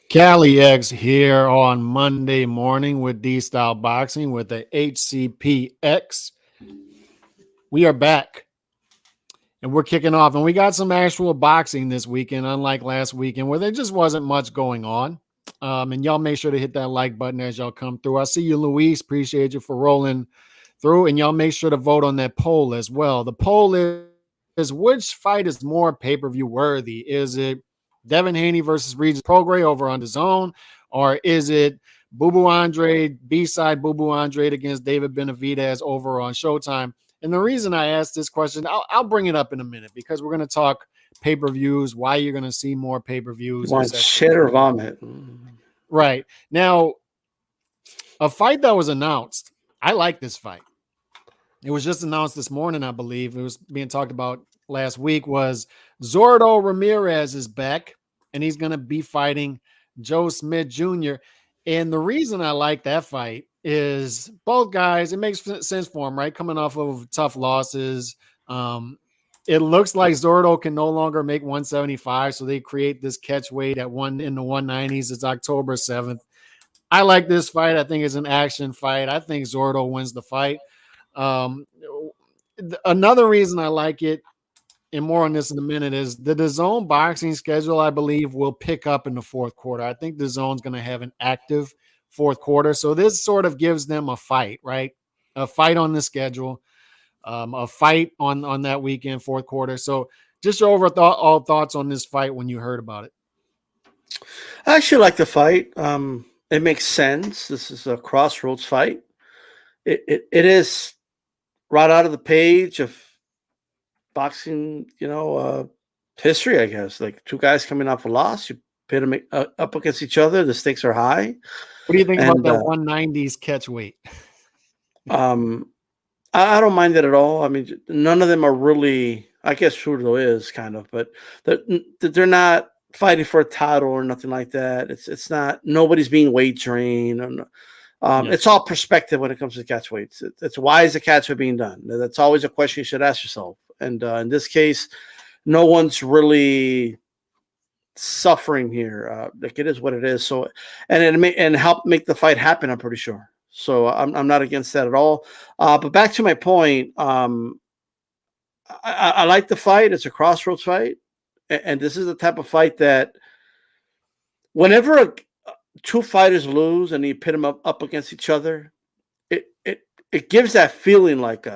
Cali X here on Monday morning with D Style Boxing with the HCPX. We are back and we're kicking off, and we got some actual boxing this weekend, unlike last weekend where there just wasn't much going on. And y'all make sure to hit that like button as y'all come through. I see you, Luis. Appreciate you for rolling through, and y'all make sure to vote on that poll as well. The poll is which fight is more pay-per-view worthy? Is it Devin Haney versus Regis Prograis over on the zone, or is it Bubu Andre, B-side Bubu Andre against David Benavidez over on Showtime? And the reason I asked this question, I'll bring it up in a minute because we're going to talk pay-per-views, why you're going to see more pay-per-views. You want shit or vomit? Right. Now, a fight that was announced, I like this fight. It was just announced this morning, I believe. It was being talked about last week, was Zordo Ramirez is back, and he's going to be fighting Joe Smith Jr. And the reason I like that fight is both guys, it makes sense for them, right? Coming off of tough losses. It looks like Zordo can no longer make 175, so they create this catch weight at one in the 190s. It's October 7th. I like this fight. I think it's an action fight. I think Zordo wins the fight. Another reason I like it, and more on this in a minute, is the DAZN boxing schedule, I believe, will pick up in the fourth quarter. I think DAZN's going to have an active fourth quarter. So this sort of gives them a fight, right? A fight on the schedule, a fight on that weekend, fourth quarter. So just your all thoughts on this fight when you heard about it. I actually like the fight. It makes sense. This is a crossroads fight. It is right out of the page of boxing, history, I guess. Like two guys coming off a loss, you pit them up against each other. The stakes are high. What do you think about that 190s catch weight? I don't mind that at all. I mean, none of them are really. I guess Charlo is kind of, but they're not fighting for a title or nothing like that. It's not. Nobody's being weight trained. It's all perspective when it comes to catch weights. It's why is the catch weight being done? That's always a question you should ask yourself. And in this case, no one's really suffering here. Like it is what it is. So, and help make the fight happen. I'm pretty sure. So I'm not against that at all. But back to my point, I like the fight. It's a crossroads fight, and this is the type of fight that whenever two fighters lose and you pit them up against each other, it gives that feeling like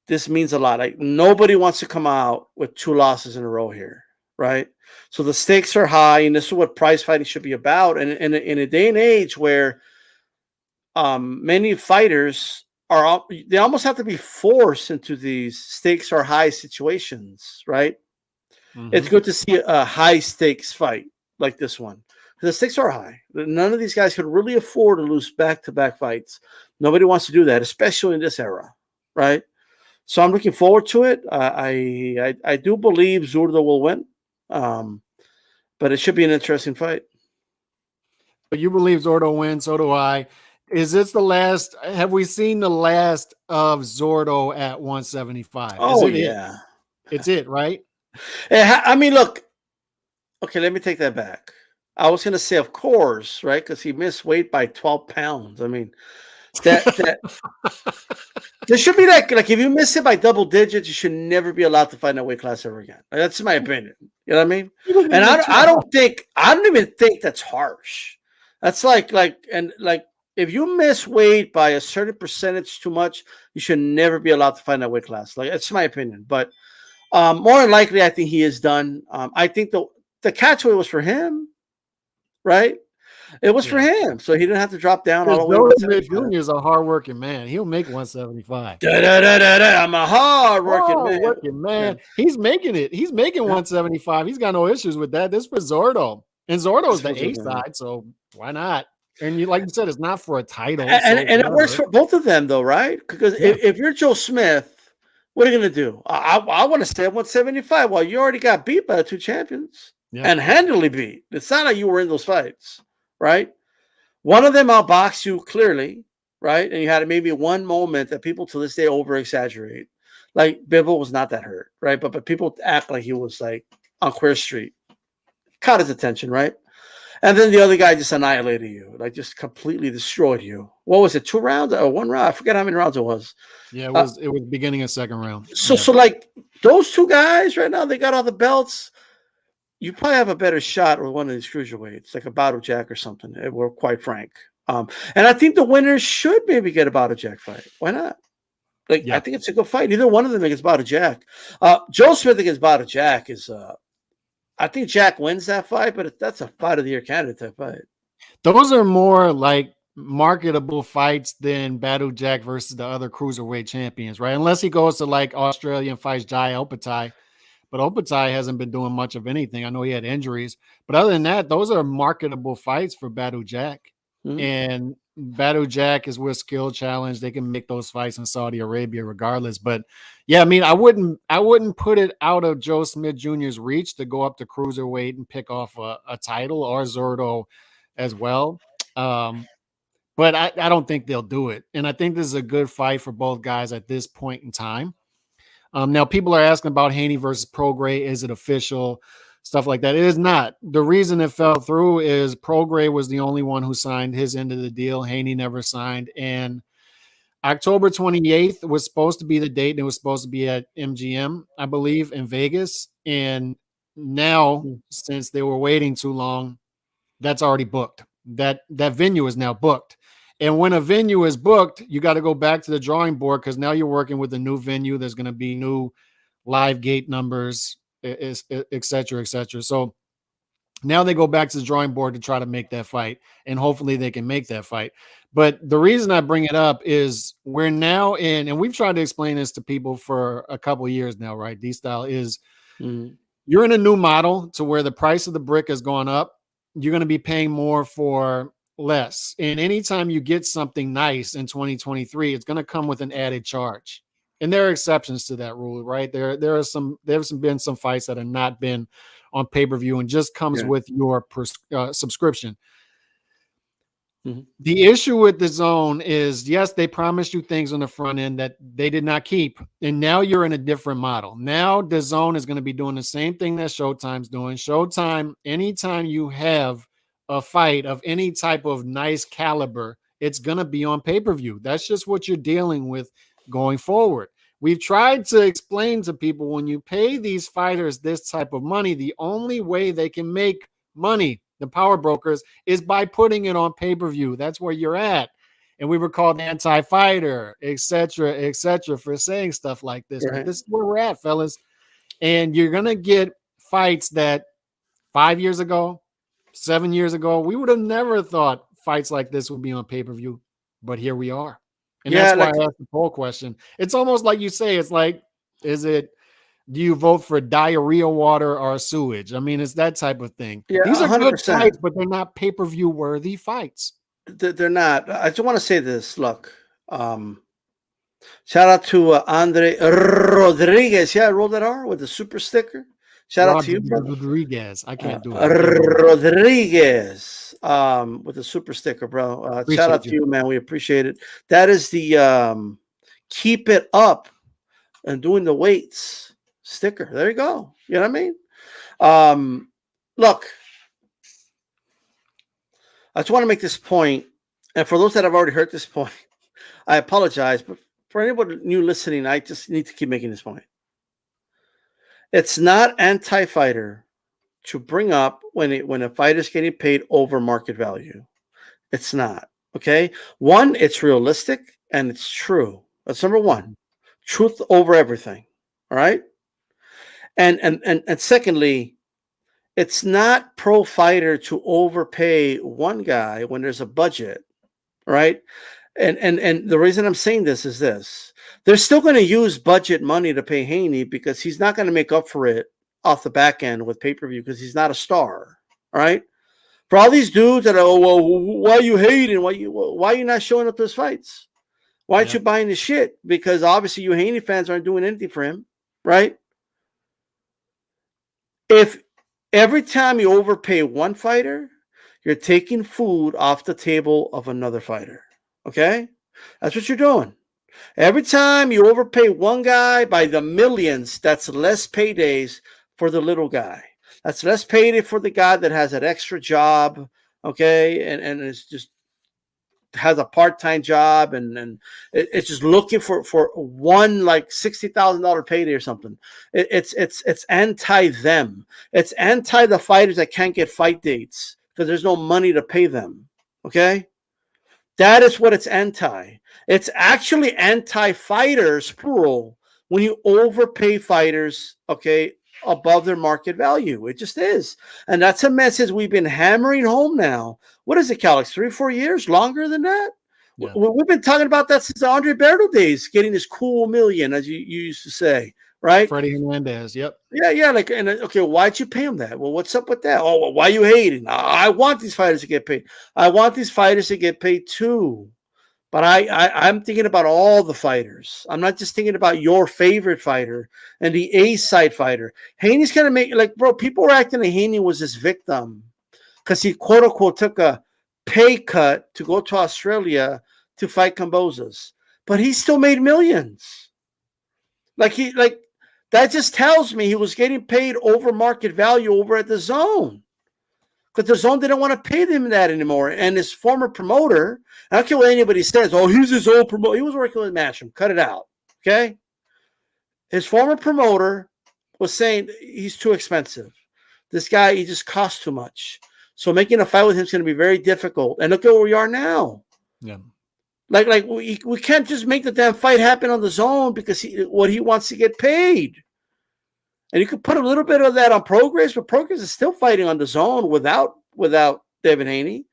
this means a lot. Like nobody wants to come out with two losses in a row here, right? So the stakes are high, and this is what prize fighting should be about. And in a day and age where many fighters they almost have to be forced into these stakes are high situations, right? Mm-hmm. It's good to see a high stakes fight like this one. The stakes are high. None of these guys could really afford to lose back-to-back fights. Nobody wants to do that, especially in this era, right? So I'm looking forward to it. I do believe Zordo will win, but it should be an interesting fight. But you believe Zordo wins, so do I. Is this the last? Have we seen the last of Zordo at 175? Oh, yeah. It's it, right? I mean, look. Okay, let me take that back. I was going to say, of course, right? Because he missed weight by 12 pounds. I mean, that there should be like if you miss it by double digits, you should never be allowed to fight in that weight class ever again. That's my opinion. You know what I mean? And I don't even think that's harsh. That's like if you miss weight by a certain percentage too much, you should never be allowed to fight in that weight class. Like that's my opinion. But more than likely, I think he is done. I think the catch weight was for him. Right? It was for him. So he didn't have to drop down all the way. Joe Smith Jr. is a hardworking man. He'll make 175. I'm a hardworking man. He's making it. He's making 175. He's got no issues with that. This is for Zordo. And Zordo's the A side, so why not? And like you said, it's not for a title. And it works for both of them, though, right? Because if you're Joe Smith, what are you going to do? I want to stay at 175. Well, you already got beat by the two champions. Yeah. And handily beat. It's not like you were in those fights, right? One of them outboxed you clearly, right? And you had maybe one moment that people to this day over-exaggerate. Like, Bivol was not that hurt, right? But people act like he was, like, on Queer Street. Caught his attention, right? And then the other guy just annihilated you, like just completely destroyed you. What was it? 2 rounds or 1 round? I forget how many rounds it was. Yeah, it was beginning of second round. So Yeah. so like those 2 guys right now, they got all the belts. You probably have a better shot with one of these cruiserweights, like a Battle Jack or something. We're quite frank. And I think the winners should maybe get a Battle Jack fight. Why not? Like, Yeah. I think it's a good fight. Either one of them against Battle Jack. Joe Smith against Battle Jack is I think Jack wins that fight, but that's a fight of the year candidate type fight. Those are more like marketable fights than Battle Jack versus the other cruiserweight champions, right? Unless he goes to like Australia and fights Jai Opetaia. But Opetaia hasn't been doing much of anything. I know he had injuries, but other than that, those are marketable fights for Battle Jack. Mhm. And Battle Jack is with Skill Challenge. They can make those fights in Saudi Arabia regardless. But yeah, I mean, I wouldn't put it out of Joe Smith Jr.'s reach to go up to cruiserweight and pick off a title, or Zurdo as well. But I don't think they'll do it. And I think this is a good fight for both guys at this point in time. Now, people are asking about Haney versus Prograis. Is it official? Stuff like that. It is not. The reason it fell through is Prograis was the only one who signed his end of the deal. Haney never signed. And October 28th was supposed to be the date. And it was supposed to be at MGM, I believe, in Vegas. And now, since they were waiting too long, that's already booked. That venue is now booked. And when a venue is booked, you got to go back to the drawing board because now you're working with a new venue. There's going to be new live gate numbers, et cetera, et cetera. So now they go back to the drawing board to try to make that fight, and hopefully they can make that fight. But the reason I bring it up is we're now in, and we've tried to explain this to people for a couple of years now, right? D-Style is you're in a new model to where the price of the brick has gone up. You're going to be paying more for less. And anytime you get something nice in 2023, it's going to come with an added charge. And there are exceptions to that rule, right? There's been some fights that have not been on pay-per-view and just comes with your subscription. The issue with the zone is, yes, they promised you things on the front end that they did not keep. And now you're in a different model. Now the zone is going to be doing the same thing that Showtime's doing. Showtime, anytime you have a fight of any type of nice caliber, it's going to be on pay-per-view. That's just what you're dealing with going forward. We've tried to explain to people, when you pay these fighters this type of money, the only way they can make money, the power brokers, is by putting it on pay-per-view. That's where you're at. And we were called anti-fighter, et cetera, for saying stuff like this. Right. But this is where we're at, fellas. And you're going to get fights that 5 years ago, 7 years ago, we would have never thought fights like this would be on pay-per-view. But here we are. And that's why I asked the poll question. It's almost like you say, it's like, do you vote for diarrhea water or sewage? I mean, it's that type of thing. Yeah, these are 100%. good fights, but they're not pay-per-view worthy fights. They're not. I just want to say this. Look, shout out to Andre Rodriguez. Yeah, I rolled that R with the super sticker. Shout out to you, brother. Rodriguez. I can't do it. Rodriguez with the super sticker, bro. Shout out to you, man. We appreciate it. That is the keep it up and doing the weights sticker. There you go. You know what I mean? Look, I just want to make this point, and for those that have already heard this point, I apologize, but for anybody new listening, I just need to keep making this point. It's not anti-fighter to bring up when a fighter's getting paid over market value. It's not. Okay? One, it's realistic and it's true. That's number one. Truth over everything. All right? And secondly, it's not pro fighter to overpay one guy when there's a budget. Right? And the reason I'm saying this is this. They're still going to use budget money to pay Haney because he's not going to make up for it off the back end with pay-per-view because he's not a star. All right? For all these dudes that are, oh, well, why are you hating? Why are you not showing up to his fights? Why aren't you buying his shit? Because obviously you Haney fans aren't doing anything for him, right? If every time you overpay one fighter, you're taking food off the table of another fighter. Okay? That's what you're doing. Every time you overpay one guy by the millions, that's less paydays for the little guy. That's less payday for the guy that has an extra job, okay, and it's just has a part-time job and it's just looking for one like $60,000 payday or something. It's anti them. It's anti the fighters that can't get fight dates because there's no money to pay them. Okay, that is what it's anti. It's actually anti-fighters, plural, when you overpay fighters, okay, above their market value. It just is. And that's a message we've been hammering home now. What is it, Calix? 3 or 4 years? Longer than that? Yeah. We've been talking about that since the Andre Berto days, getting this cool million, as you used to say, right? Freddie Hernandez, yep. Yeah. Like, and okay, why'd you pay him that? Well, what's up with that? Oh, well, why are you hating? I want these fighters to get paid. I want these fighters to get paid too. But I'm thinking about all the fighters. I'm not just thinking about your favorite fighter and the A-side fighter. Haney's going to make, like, bro, people were acting like Haney was this victim because he, quote unquote, took a pay cut to go to Australia to fight Cambozas. But he still made millions. Like, that just tells me he was getting paid over market value over at the Zone. Because the Zone didn't want to pay him that anymore. And his former promoter, I don't care what anybody says, oh, he's his old promoter. He was working with Masham. Cut it out. Okay? His former promoter was saying he's too expensive. This guy, he just costs too much. So making a fight with him is going to be very difficult. And look at where we are now. Yeah. Like we can't just make the damn fight happen on the Zone because what he wants to get paid. And you could put a little bit of that on Progress, but Progress is still fighting on the Zone without Devin Haney.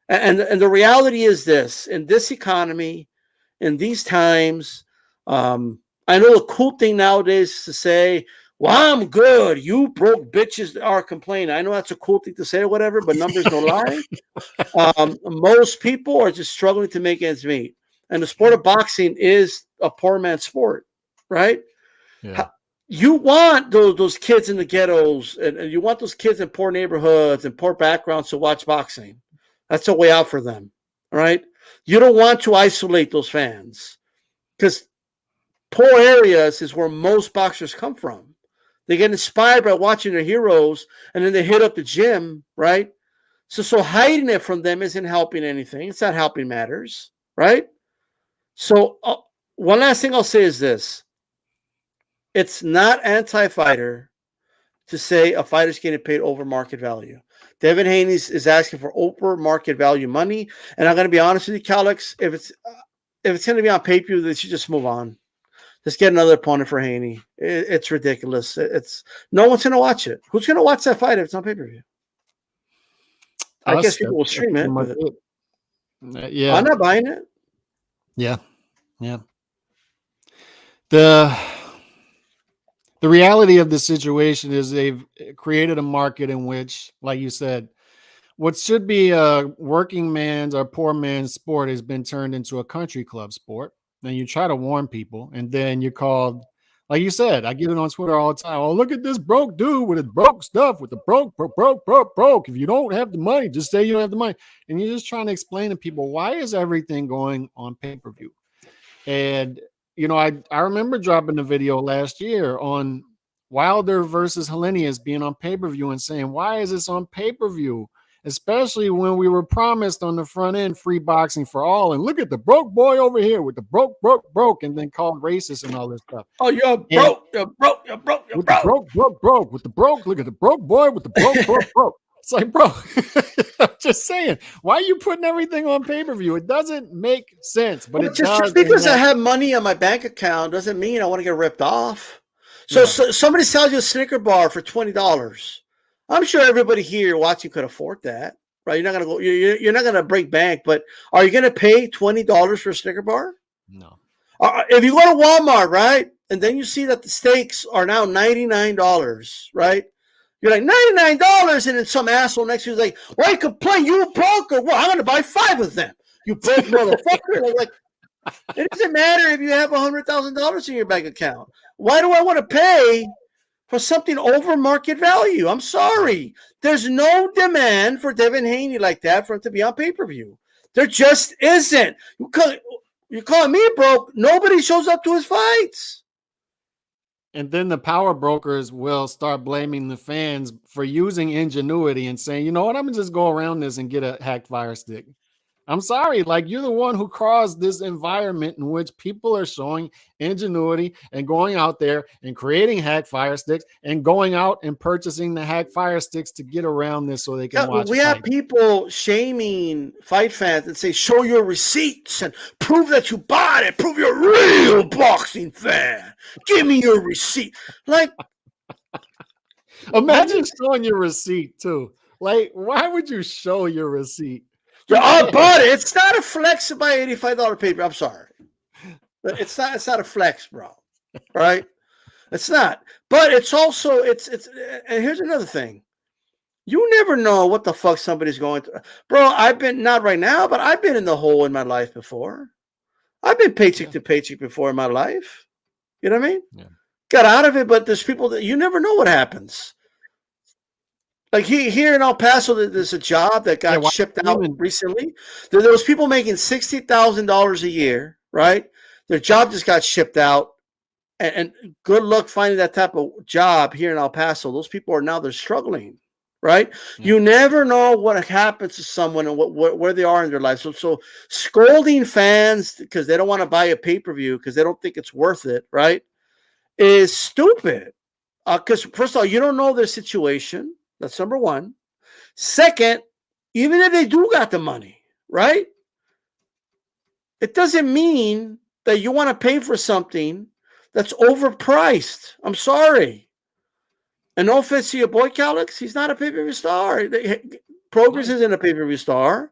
And the reality is this: in this economy, in these times, I know the cool thing nowadays is to say, "Well, I'm good. You broke bitches are complaining." I know that's a cool thing to say or whatever, but numbers don't lie. Most people are just struggling to make ends meet, and the sport of boxing is a poor man's sport, right? Yeah. You want those kids in the ghettos and you want those kids in poor neighborhoods and poor backgrounds to watch boxing. That's a way out for them, all right? You don't want to isolate those fans because poor areas is where most boxers come from. They get inspired by watching their heroes and then they hit up the gym, right? So hiding it from them isn't helping anything. It's not helping matters, right? So one last thing I'll say is this. It's not anti-fighter to say a fighter's getting paid over market value. Devin Haney is asking for over market value money, and I'm going to be honest with you, Calix. If it's going to be on pay-per-view, they should just move on. Just get another opponent for Haney. It's ridiculous. It's no one's going to watch it. Who's going to watch that fight if it's on pay-per-view? I guess people will stream it. Yeah, I'm not buying it. Yeah. The reality of the situation is they've created a market in which, like you said, what should be a working man's or poor man's sport has been turned into a country club sport. And you try to warn people, and then you're called, like you said, I get it on Twitter all the time. Oh, look at this broke dude with his broke stuff, with the broke. If you don't have the money, just say you don't have the money. And you're just trying to explain to people, why is everything going on pay-per-view? And you know, I remember dropping a video last year on Wilder versus Helenius being on pay-per-view and saying, why is this on pay-per-view? Especially when we were promised on the front end free boxing for all. And look at the broke boy over here with the broke, and then called racist and all this stuff. Oh, you're broke. With the broke. Look at the broke boy with the broke. It's like, bro, I'm just saying, why are you putting everything on pay-per-view? It doesn't make sense, but it does. Just because I have money on my bank account doesn't mean I want to get ripped off. So somebody sells you a Snicker bar for $20. I'm sure everybody here watching could afford that, right? You're not gonna go. You're not gonna break bank, but are you gonna pay $20 for a Snicker bar? No. If you go to Walmart, right, and then you see that the steaks are now $99, right? You're like, $99, and then some asshole next to you is like, why you complain? You broke or what? I'm going to buy 5 of them. You broke motherfucker. Like, it doesn't matter if you have $100,000 in your bank account. Why do I want to pay for something over market value? I'm sorry. There's no demand for Devin Haney like that for him to be on pay-per-view. There just isn't. You're calling me broke. Nobody shows up to his fights. And then the power brokers will start blaming the fans for using ingenuity and saying, you know what, I'm gonna just go around this and get a hacked fire stick. I'm sorry, like you're the one who caused this environment in which people are showing ingenuity and going out there and creating hack fire sticks and going out and purchasing the hack fire sticks to get around this so they can watch. We have people shaming fight fans and say, show your receipts and prove that you bought it. Prove you're a real boxing fan. Give me your receipt. Like, imagine showing your receipt too. Like, why would you show your receipt? I bought it. It's not a flex to buy $85 paper. I'm sorry. It's not a flex, bro. Right? It's not. But it's also, it's and here's another thing. You never know what the fuck somebody's going through. Bro, I've been, not right now, but I've been in the hole in my life before. I've been paycheck to paycheck before in my life. You know what I mean? Yeah. Got out of it, but there's people that you never know what happens. Like here in El Paso, there's a job that got shipped out recently. There was people making $60,000 a year, right? Their job just got shipped out. And good luck finding that type of job here in El Paso. Those people they're struggling, right? Yeah. You never know what happens to someone and where they are in their life. So scolding fans because they don't want to buy a pay-per-view because they don't think it's worth it, right, is stupid. Because first of all, you don't know their situation. That's number one. Second, even if they do got the money, right, it doesn't mean that you want to pay for something that's overpriced. I'm sorry. And no offense to your boy Calix, he's not a pay-per-view star. Progress isn't a pay-per-view star.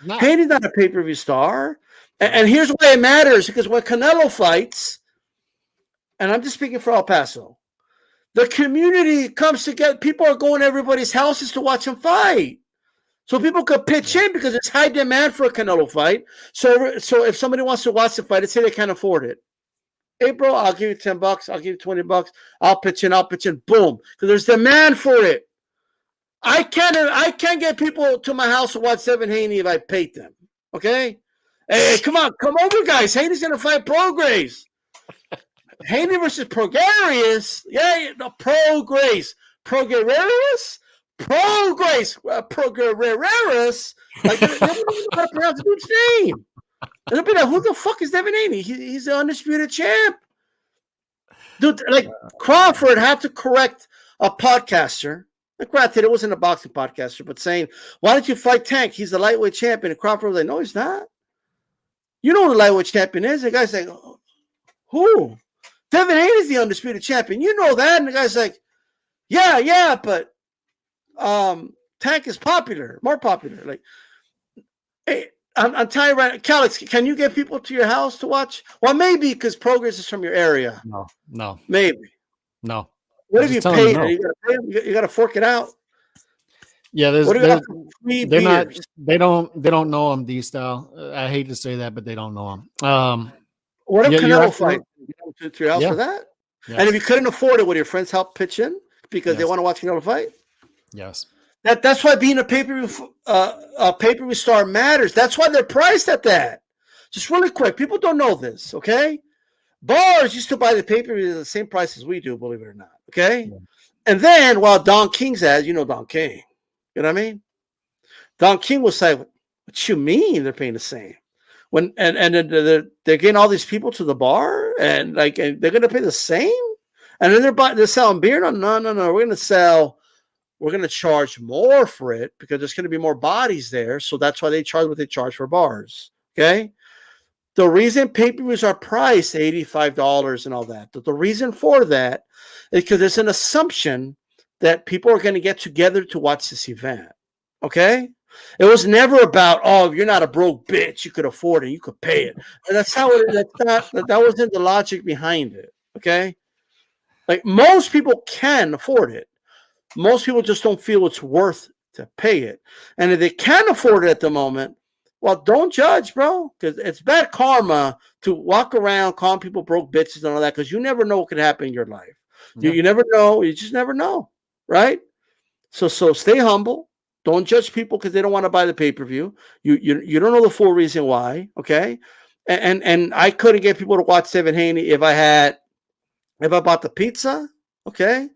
Haney's not a pay-per-view star. And here's why it matters, because when Canelo fights, and I'm just speaking for El Paso, the community comes together. People are going to everybody's houses to watch him fight. So people could pitch in because it's high demand for a Canelo fight. So if somebody wants to watch the fight, let's say they can't afford it. Hey, bro, I'll give you $10. I'll give you $20. I'll pitch in. Boom. Because there's demand for it. I can't get people to my house to watch Devin Haney if I paid them. Okay? Hey, come over, guys. Haney's going to fight Prograis. Haney versus Prograis. Yeah, no, Prograis. Prograis? Prograis. Like, they don't know how to pronounce the dude's name. And they'll be like, who the fuck is Devin Haney? He's the undisputed champ. Dude, like, Crawford had to correct a podcaster. Like, granted, it wasn't a boxing podcaster, but saying, why don't you fight Tank? He's the lightweight champion. And Crawford was like, no, he's not. You know who the lightweight champion is? The guy's like, who? Devin Haney's the undisputed champion. You know that. And the guy's like, yeah, but Tank is more popular. Like, hey, I'm telling you right, Calix, can you get people to your house to watch? Well, maybe because Progress is from your area. No. Maybe. No. What if you pay? No. You got to fork it out. Yeah, they don't know him, D-Style. I hate to say that, but they don't know him. What if Canelo fight? To your house for that? Yes. And if you couldn't afford it, would your friends help pitch in because they want to watch Canelo fight? Yes. That's why being a pay-per-view star matters. That's why they're priced at that. Just really quick, people don't know this, okay? Bars used to buy the pay-per-view at the same price as we do, believe it or not, okay? Yeah. And then while Don King's as, you know Don King, you know what I mean? Don King will say, what you mean they're paying the same? And they're getting all these people to the bar and they're going to pay the same? And then they're selling beer? No. We're going to charge more for it because there's going to be more bodies there. So that's why they charge what they charge for bars. Okay. The reason pay-per-views are priced $85 and all that, the reason for that is because there's an assumption that people are going to get together to watch this event. Okay. It was never about, if you're not a broke bitch, you could afford it, you could pay it. And that's how that wasn't the logic behind it. Okay. Like most people can afford it. Most people just don't feel it's worth to pay it. And if they can afford it at the moment, well, don't judge, bro, because it's bad karma to walk around calling people broke bitches and all that because you never know what could happen in your life. Yeah. You never know. You just never know, right? So stay humble. Don't judge people because they don't want to buy the pay-per-view. You don't know the full reason why, okay? And I couldn't get people to watch Devin Haney if I had If I bought the pizza, okay,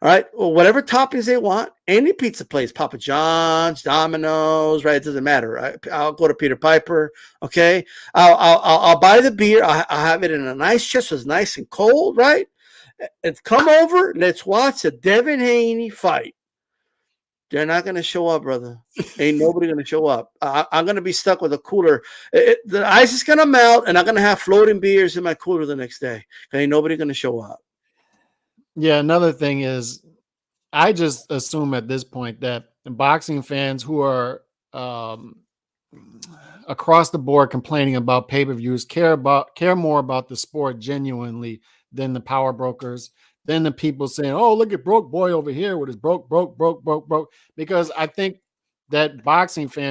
all right, well, whatever toppings they want, any pizza place, Papa John's, Domino's, right? It doesn't matter. I'll go to Peter Piper, okay. I'll buy the beer. I'll have it in a nice chest, so it's nice and cold, right? And come over. Let's watch the Devin Haney fight. They're not going to show up, brother. Ain't nobody going to show up. I'm going to be stuck with a cooler. The ice is going to melt, and I'm going to have floating beers in my cooler the next day. Ain't nobody going to show up. Yeah, another thing is, I just assume at this point that boxing fans who are across the board complaining about pay-per-views care more about the sport genuinely than the power brokers, than the people saying, "Oh, look at broke boy over here with his broke." Because I think that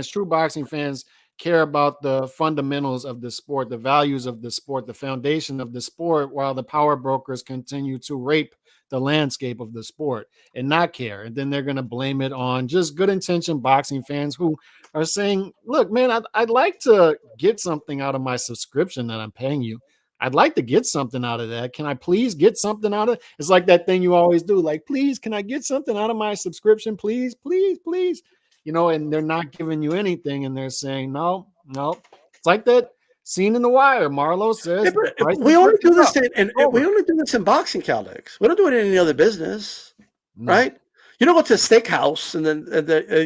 true boxing fans, care about the fundamentals of the sport, the values of the sport, the foundation of the sport, while the power brokers continue to rape the landscape of the sport and not care. And then they're going to blame it on just good intentioned boxing fans who are saying, look, man, I'd like to get something out of my subscription that I'm paying you. I'd like to get something out of that. Can I please get something out of it? It's like that thing you always do. Like, please, can I get something out of my subscription? Please, please, please. And they're not giving you anything. And they're saying, no. It's like that scene in The Wire. Marlo says, we only do this we only do this in boxing, Caldex. We don't do it in any other business, right? You don't go to a steakhouse and then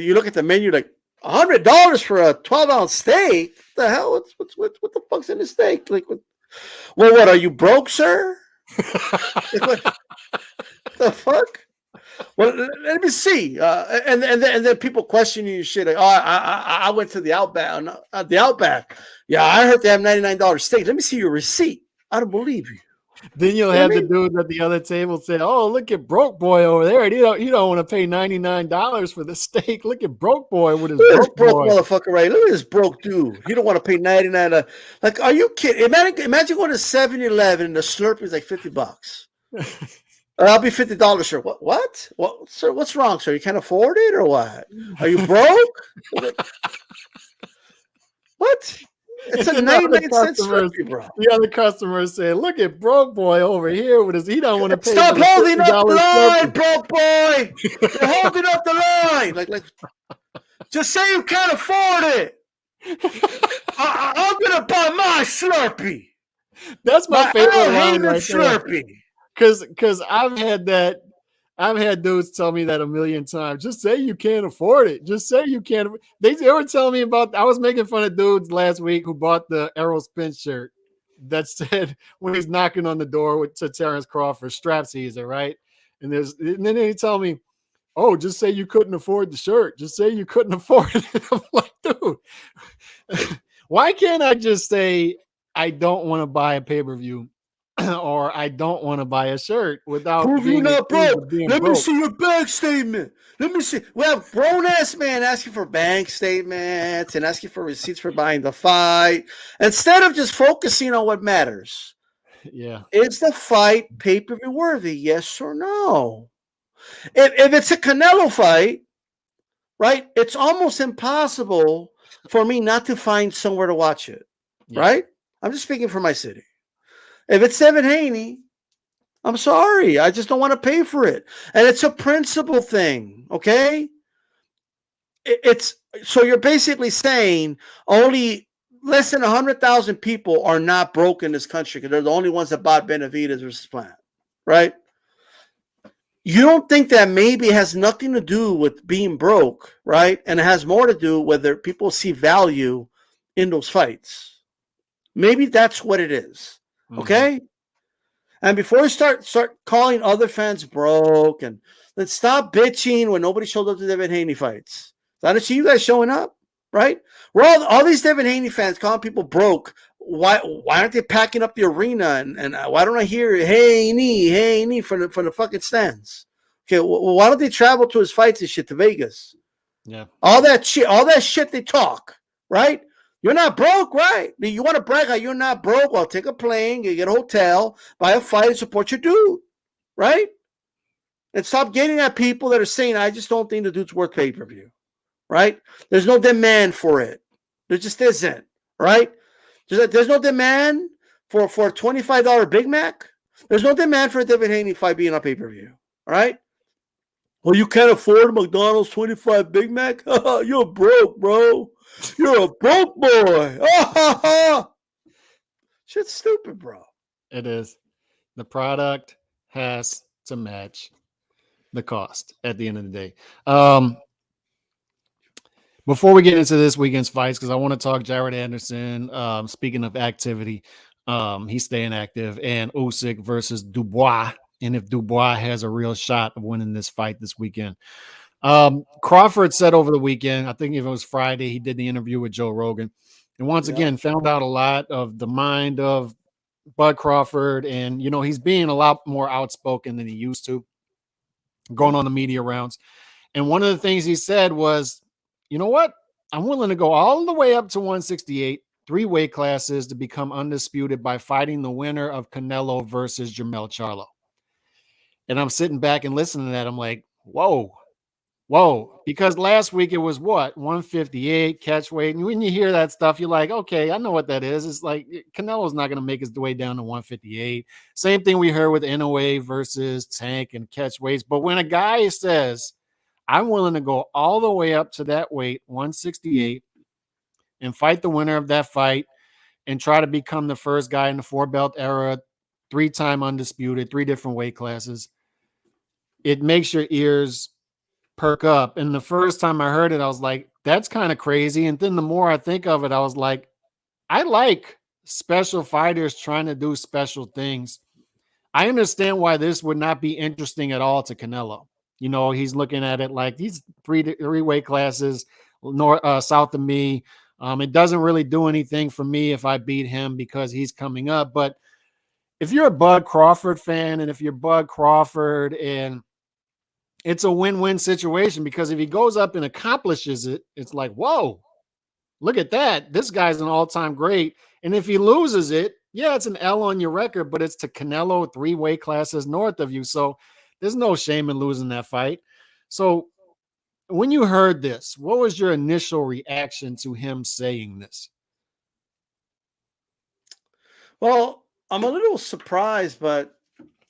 you look at the menu like $100 for a 12-ounce steak. What the hell? What the fuck's in the steak? Like, what are you broke, sir? What the fuck? Well, let me see. And then people question you shit. Like, I went to the Outback. Yeah, I heard they have $99 steak. Let me see your receipt. I don't believe you. Then you'll have the dudes at the other table say, "Oh, look at broke boy over there. You don't want to pay $99 for the steak. Look at broke boy with his broke motherfucker, right? Look at this broke dude. You don't want to pay $99. Like, are you kidding? Imagine going to 7-Eleven and the Slurpee is like $50. I'll be $50, sir. What? What, sir? What's wrong, sir? You can't afford it, or what? Are you broke? What? It's a 99-cent Slurpee, bro. The other customers say, "Look at broke boy over here with his. He don't want to pay." Stop holding up the line, broke boy. You're holding up the line. Like, just say you can't afford it. I'm gonna buy my Slurpee. That's my favorite line right Slurpee. Because I've had dudes tell me that a million times. Just say you can't afford it. Just say you can't. They were telling me about. I was making fun of dudes last week who bought the Errol Spence shirt that said when he's knocking on the door to Terrence Crawford, strap Caesar, right? And then they tell me, "Oh, just say you couldn't afford the shirt. Just say you couldn't afford it." I'm like, dude, why can't I just say I don't want to buy a pay-per-view? Or I don't want to buy a shirt without prove you're not broke. Let me see your bank statement. Let me see. We have grown-ass man asking for bank statements and asking for receipts for buying the fight instead of just focusing on what matters. Yeah. Is the fight pay-per-view worthy? Yes or no? If it's a Canelo fight, right, it's almost impossible for me not to find somewhere to watch it, right? I'm just speaking for my city. If it's Devin Haney, I'm sorry. I just don't want to pay for it. And it's a principle thing, okay? So you're basically saying only less than 100,000 people are not broke in this country because they're the only ones that bought Benavidez versus Plant, right? You don't think that maybe it has nothing to do with being broke, right? And it has more to do whether people see value in those fights. Maybe that's what it is. Okay, and before you start calling other fans broke, and let's stop bitching when nobody showed up to Devin Haney fights. I don't see you guys showing up, right? We're all these Devin Haney fans calling people broke. Why aren't they packing up the arena? And why don't I hear Haney from the fucking stands? Okay, well, why don't they travel to his fights and shit to Vegas? Yeah, all that shit they talk, right? You're not broke, right? You want to brag how you're not broke? Well, take a plane, get a hotel, buy a fight, and support your dude, right? And stop getting at people that are saying, I just don't think the dude's worth pay-per-view, right? There's no demand for it. There just isn't, right? There's no demand for a $25 Big Mac, There's no demand for a Devin Haney fight being on pay-per-view. All right? Well, you can't afford McDonald's 25 Big Mac? You're broke, bro. You're a broke boy. Shit's stupid, bro. It is. The product has to match the cost at the end of the day. Before we get into this weekend's fights, because I want to talk Jared Anderson. Speaking of activity, he's staying active, and Usyk versus Dubois. And if Dubois has a real shot of winning this fight this weekend. Crawford said over the weekend, I think if it was Friday, he did the interview with Joe Rogan. And once again, found out a lot of the mind of Bud Crawford. And, you know, he's being a lot more outspoken than he used to, going on the media rounds. And one of the things he said was, you know what? I'm willing to go all the way up to 168, 3 weight classes to become undisputed by fighting the winner of Canelo versus Jermell Charlo. And I'm sitting back and listening to that. I'm like, whoa. Because last week it was what? 158 catch weight. And when you hear that stuff, you're like, okay, I know what that is. It's like Canelo's not going to make his way down to 158. Same thing we heard with NOA versus Tank and catch weights. But when a guy says, I'm willing to go all the way up to that weight, 168, and fight the winner of that fight and try to become the first guy in the 4-belt era, 3-time undisputed, 3 different weight classes, it makes your ears perk up. And the first time I heard it, I was like, that's kind of crazy. And then the more I think of it, I was like, I like special fighters trying to do special things. I understand why this would not be interesting at all to Canelo. You know, he's looking at it like these three weight classes south of me. It doesn't really do anything for me if I beat him because he's coming up. But if you're a Bud Crawford fan, and if you're Bud Crawford, and it's a win-win situation, because if he goes up and accomplishes it, it's like, whoa, look at that. This guy's an all-time great. And if he loses it, yeah, it's an L on your record, but it's to Canelo 3 weight classes north of you. So there's no shame in losing that fight. So when you heard this, what was your initial reaction to him saying this? Well, I'm a little surprised, but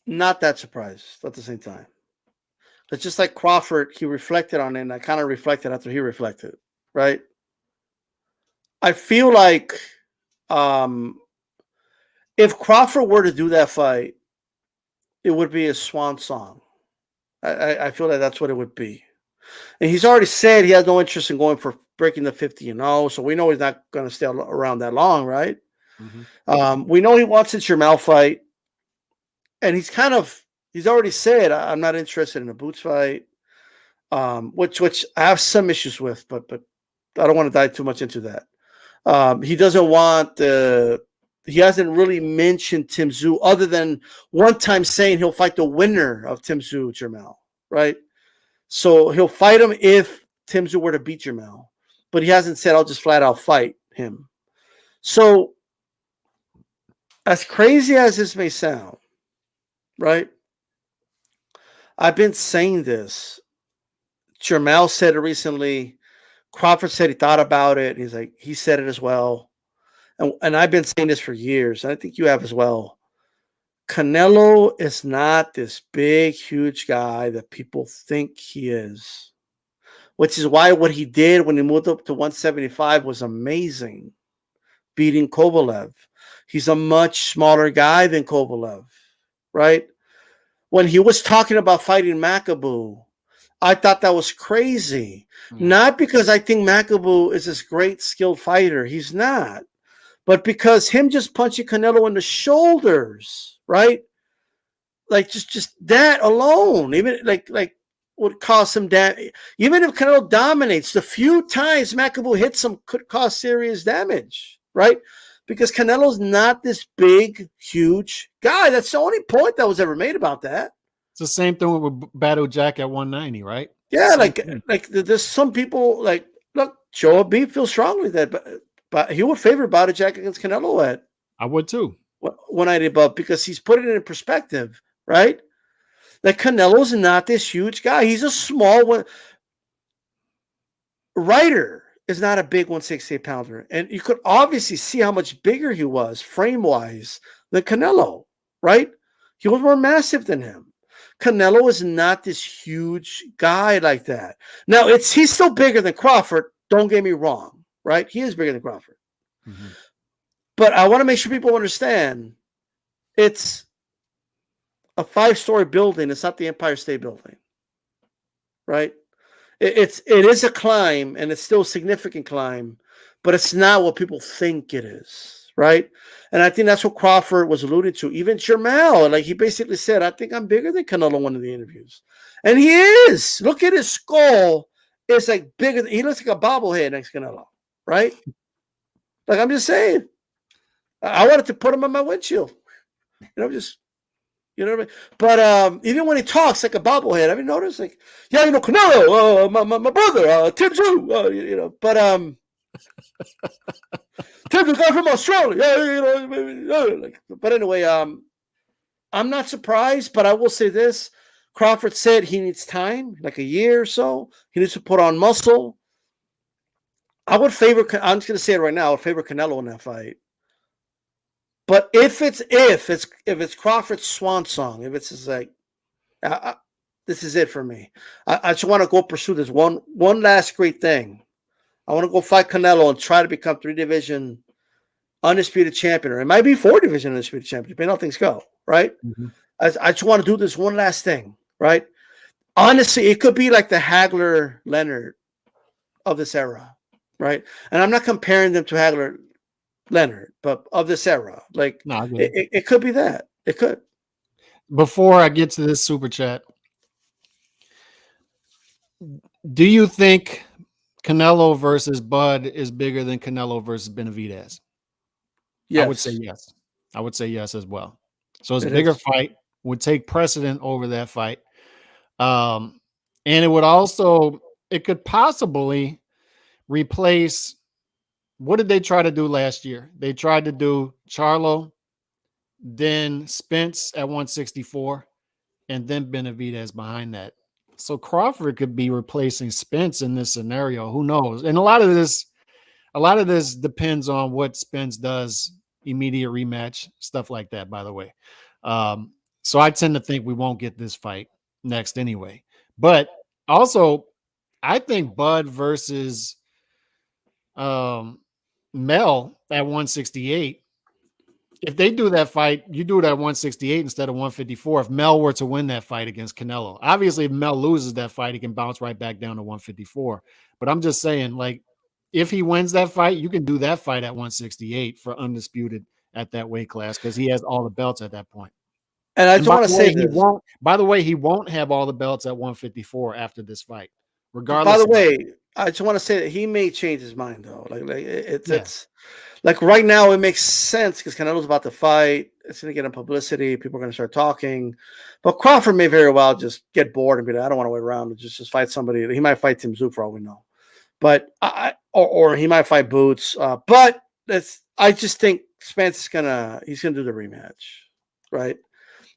not that surprised at the same time. It's just like Crawford, he reflected on it, and I kind of reflected after he reflected, right? I feel like if Crawford were to do that fight, it would be a swan song. I feel like that's what it would be. And he's already said he has no interest in going for breaking the 50-0, so we know he's not going to stay around that long, right? Mm-hmm. We know he wants a Jermell fight, and he's already said, I'm not interested in a Boots fight, which I have some issues with, but I don't want to dive too much into that. He doesn't want he hasn't really mentioned Tim Tszyu other than one time saying he'll fight the winner of Tim Tszyu Jermell, right? So he'll fight him if Tim Tszyu were to beat Jermell, but he hasn't said I'll just flat out fight him. So as crazy as this may sound, right? I've been saying this. Jermell said it recently. Crawford said he thought about it. He said it as well. And I've been saying this for years. And I think you have as well. Canelo is not this big, huge guy that people think he is, which is why what he did when he moved up to 175 was amazing, beating Kovalev. He's a much smaller guy than Kovalev, right? When he was talking about fighting Makabu, I thought that was crazy. Not because I think Makabu is this great skilled fighter. He's not. But because him just punching Canelo in the shoulders, right? Like just that alone, even like would cause some damage. Even if Canelo dominates, the few times Makabu hits him could cause serious damage, right? Because Canelo's not this big, huge guy. That's the only point that was ever made about that. It's the same thing with Battle Jack at 190, right? Yeah, like there's some people like, look, Joe B feels strongly that, but he would favor Battle Jack against Canelo at. I would too. 190 above, because he's put it in perspective, right? Like Canelo's not this huge guy. He's a small one. Ryder is not a big 168 pounder. And you could obviously see how much bigger he was frame-wise than Canelo, right? He was more massive than him. Canelo is not this huge guy like that. Now, he's still bigger than Crawford. Don't get me wrong, right? He is bigger than Crawford. Mm-hmm. But I want to make sure people understand it's a 5-story building. It's not the Empire State Building, right? It is a climb, and it's still a significant climb, but it's not what people think it is, right? And I think that's what Crawford was alluding to. Even Jermell, like he basically said, I think I'm bigger than Canelo in one of the interviews. And he is. Look at his skull. It's like bigger. He looks like a bobblehead next to Canelo, right? Like I'm just saying. I wanted to put him on my windshield. Just you know what I mean? But even when he talks like a bobblehead, have you noticed? Like, yeah, Canelo, my brother, Tim Tszyu, but Tim's a guy from Australia. But anyway, I'm not surprised, but I will say this. Crawford said he needs time, like a year or so. He needs to put on muscle. I'm just going to say it right now, I would favor Canelo in that fight. But if it's Crawford's swan song, if it's just like, this is it for me. I just want to go pursue this one last great thing. I want to go fight Canelo and try to become 3-division undisputed champion, or it might be 4-division undisputed champion, depending on how things go, right? Mm-hmm. I just want to do this one last thing, right? Honestly, it could be like the Hagler-Leonard of this era, right? And I'm not comparing them to Hagler-Leonard, but of this era. Like, no, it could be that. It could. Before I get to this super chat, do you think Canelo versus Bud is bigger than Canelo versus Benavidez? Yes. I would say yes. I would say yes as well. So it's a bigger fight, would take precedent over that fight. And it could possibly replace, what did they try to do last year? They tried to do Charlo, then Spence at 164, and then Benavidez behind that. So Crawford could be replacing Spence in this scenario. Who knows? And a lot of this depends on what Spence does, immediate rematch, stuff like that, by the way. So I tend to think we won't get this fight next anyway. But also, I think Bud versus Mel at 168, if they do that fight, you do it at 168 instead of 154. If Mel were to win that fight against Canelo, obviously if Mel loses that fight, he can bounce right back down to 154. But I'm just saying, like, if he wins that fight, you can do that fight at 168 for undisputed at that weight class because he has all the belts at that point. And I just want to say this. By the way, he won't have all the belts at 154 after this fight. Regardless. By the way, I just want to say that he may change his mind though. It's like right now it makes sense because Canelo's about to fight. It's going to get him publicity. People are going to start talking. But Crawford may very well just get bored and be like, I don't want to wait around and just fight somebody. He might fight Tim Tszyu for all we know. But or he might fight Boots. But I just think Spence he's gonna do the rematch, right?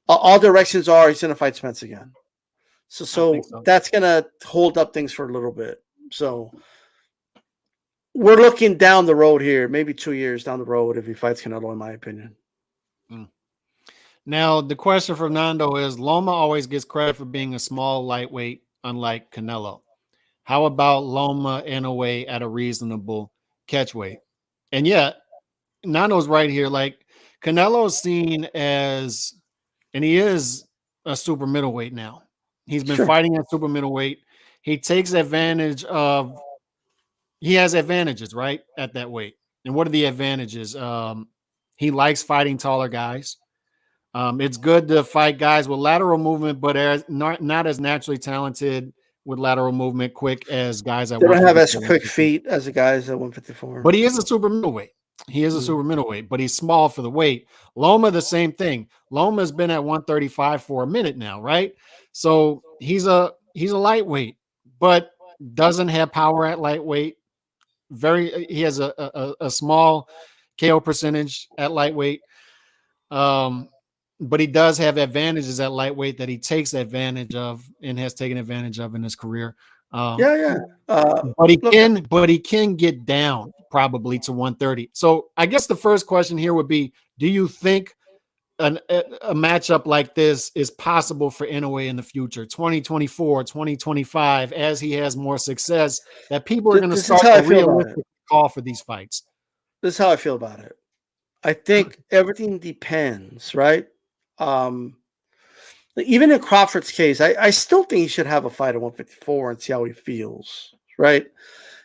All directions are he's gonna fight Spence again. So that's gonna hold up things for a little bit. So we're looking down the road here, maybe 2 years down the road if he fights Canelo, in my opinion. Now the question for Nando is: Loma always gets credit for being a small lightweight, unlike Canelo. How about Loma in a way at a reasonable catch weight? And yet, Nando's right here. Like Canelo's seen as, and he is a super middleweight now. He's been fighting at super middleweight. He takes advantage of, he has advantages, right, at that weight. And what are the advantages? He likes fighting taller guys. It's good to fight guys with lateral movement, but not as naturally talented with lateral movement, quick as guys at 154. They don't have as quick feet as the guys at 154. But he is a super middleweight. He is a super middleweight, but he's small for the weight. Loma, the same thing. Loma's been at 135 for a minute now, right? So he's a lightweight, but doesn't have power at lightweight. He has a small KO percentage at lightweight. But he does have advantages at lightweight that he takes advantage of and has taken advantage of in his career. But he can get down probably to 130. So I guess the first question here would be, do you think a matchup like this is possible for Inoue in the future, 2024, 2025, as he has more success, that people are going to This is start how to I feel about it. realistically call for these fights. This is how I feel about it. I think everything depends, right? Um, Even in Crawford's case, I still think he should have a fight at 154 and see how he feels, right?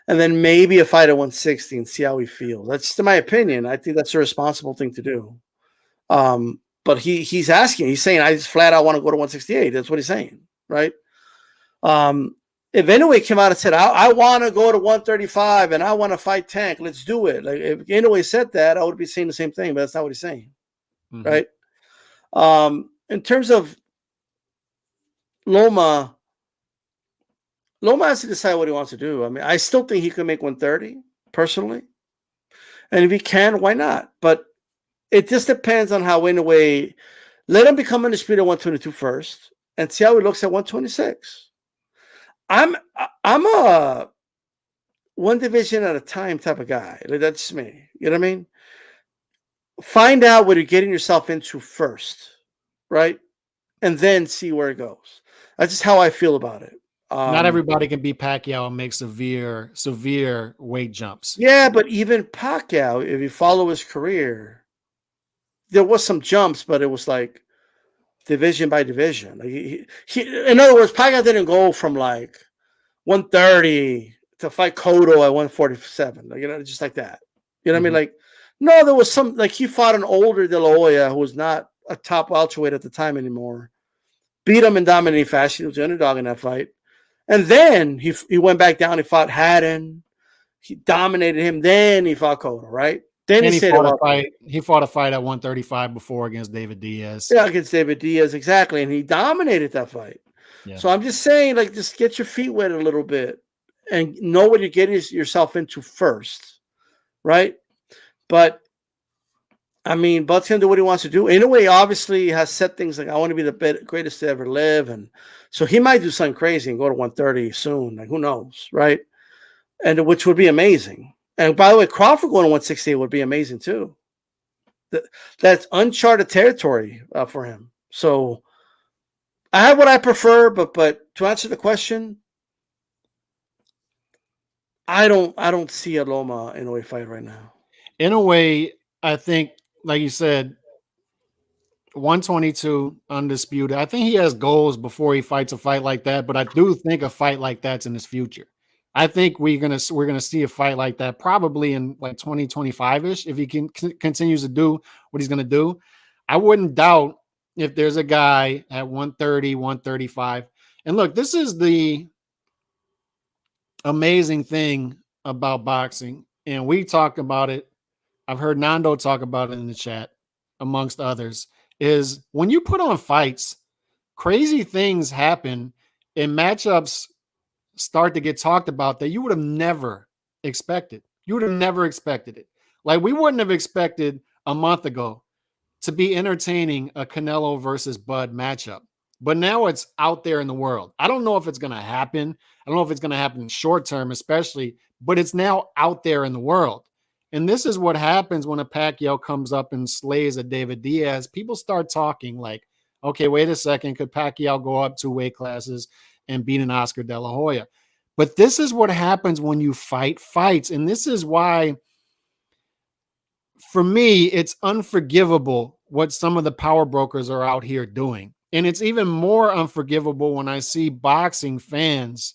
And then maybe a fight at 160 and see how he feels. That's just my opinion. I think that's a responsible thing to do. But he's saying, I just flat out want to go to 168. That's what he's saying, right? If Inoue came out and said, I want to go to 135 and I want to fight Tank, let's do it. Like if Inoue said that, I would be saying the same thing, but that's not what he's saying, right? In terms of Loma has to decide what he wants to do. I mean, I still think he could make 130 personally. And if he can, why not? But it just depends on how Inoue, let him become undisputed at 122 first and see how he looks at 126. I'm a one division at a time type of guy. Like, that's me. You know what I mean? Find out what you're getting yourself into first, right? And then see where it goes. That's just how I feel about it. Not everybody can be Pacquiao and make severe weight jumps. Yeah, but even Pacquiao, if you follow his career, there was some jumps, but it was like division by division. Like in other words, Pacquiao didn't go from like 130 to fight Cotto at 147. Like, just like that. You know what I mean? Like, no, there was some, like he fought an older De La Hoya who was not a top welterweight at the time anymore. Beat him in dominating fashion. He was the underdog in that fight. And then he went back down. He fought Haddon. He dominated him. Then he fought Cotto, right? Then he fought a fight. He fought a fight at 135 before against David Diaz. Yeah, against David Diaz, exactly. And he dominated that fight. Yeah. So I'm just saying, like, just get your feet wet a little bit and know what you're getting yourself into first, right? But I mean, Bud's gonna do what he wants to do. In a way, obviously, he has said things like, I want to be the greatest to ever live. And so he might do something crazy and go to 130 soon. Like, who knows, right? And which would be amazing. And by the way, Crawford going to 168 would be amazing too. That's uncharted territory for him. So I have what I prefer, but to answer the question, I don't see a Loma Inoue fight right now. In a way, I think, like you said, 122 undisputed. I think he has goals before he fights a fight like that, but I do think a fight like that's in his future. I think we're gonna see a fight like that probably in like 2025-ish if he continues to do what he's gonna do. I wouldn't doubt if there's a guy at 130, 135. And look, this is the amazing thing about boxing, and we talked about it. I've heard Nando talk about it in the chat, amongst others, is when you put on fights, crazy things happen and matchups start to get talked about that you would have never expected. You would have never expected it. Like, we wouldn't have expected a month ago to be entertaining a Canelo versus Bud matchup. But now it's out there in the world. I don't know if it's going to happen. I don't know if it's going to happen short term, especially, but it's now out there in the world. And this is what happens when a Pacquiao comes up and slays a David Diaz. People start talking like, okay, wait a second. Could Pacquiao go up 2 weight classes and beat an Oscar De La Hoya? But this is what happens when you fight fights. And this is why, for me, it's unforgivable what some of the power brokers are out here doing. And it's even more unforgivable when I see boxing fans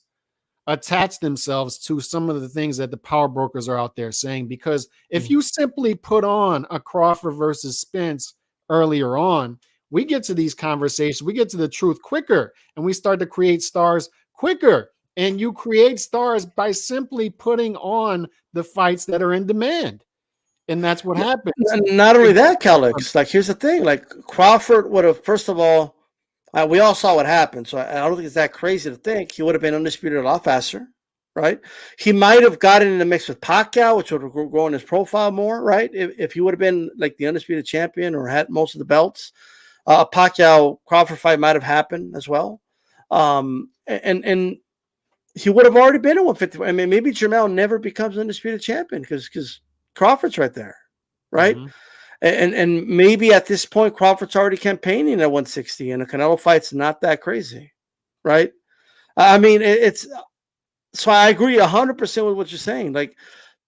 attach themselves to some of the things that the power brokers are out there saying. Because if you simply put on a Crawford versus Spence earlier on, we get to these conversations, we get to the truth quicker, and we start to create stars quicker. And you create stars by simply putting on the fights that are in demand. And that's what happens. Not only that, Calix, like, here's the thing, like, Crawford would have, first of all, we all saw what happened, so I don't think it's that crazy to think he would have been undisputed a lot faster, right? He might have gotten in the mix with Pacquiao, which would have grown his profile more, right? If he would have been like the undisputed champion or had most of the belts, a Pacquiao-Crawford fight might have happened as well. And he would have already been at 150. I mean, maybe Jermell never becomes undisputed champion because Crawford's right there, right? And maybe at this point Crawford's already campaigning at 160, and a Canelo fight's not that crazy, right? I mean, it's so I agree 100% with what you're saying. Like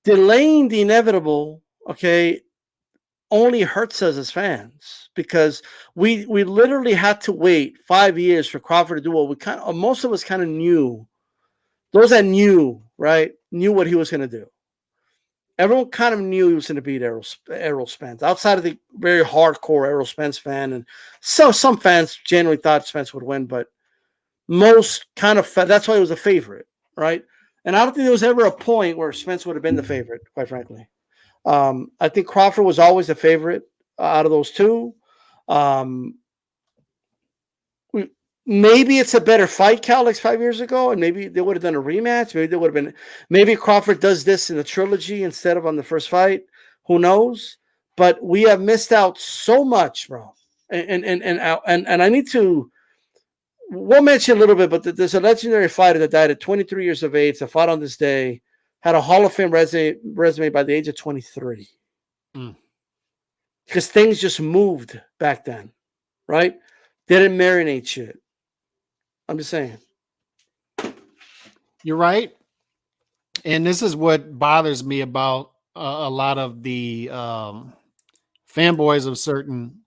delaying the inevitable, okay, only hurts us as fans because we literally had to wait 5 years for Crawford to do what we most of us kind of knew. Those that knew, right, knew what he was going to do. Everyone kind of knew he was going to beat Errol Spence, outside of the very hardcore Errol Spence fan, and so some fans generally thought Spence would win, but most kind of that's why he was a favorite, right? And I don't think there was ever a point where Spence would have been the favorite, quite frankly. I think Crawford was always the favorite out of those two. Maybe it's a better fight, Cal, like 5 years ago, and maybe they would have done a rematch. Maybe they would have been. Maybe Crawford does this in a trilogy instead of on the first fight. Who knows? But we have missed out so much, bro. And I need to. We'll mention a little bit, but there's a legendary fighter that died at 23 years of age that fought on this day, had a Hall of Fame resume by the age of 23. Because things just moved back then, right? They didn't marinate shit. I'm just saying. You're right. And this is what bothers me about a lot of the fanboys of certain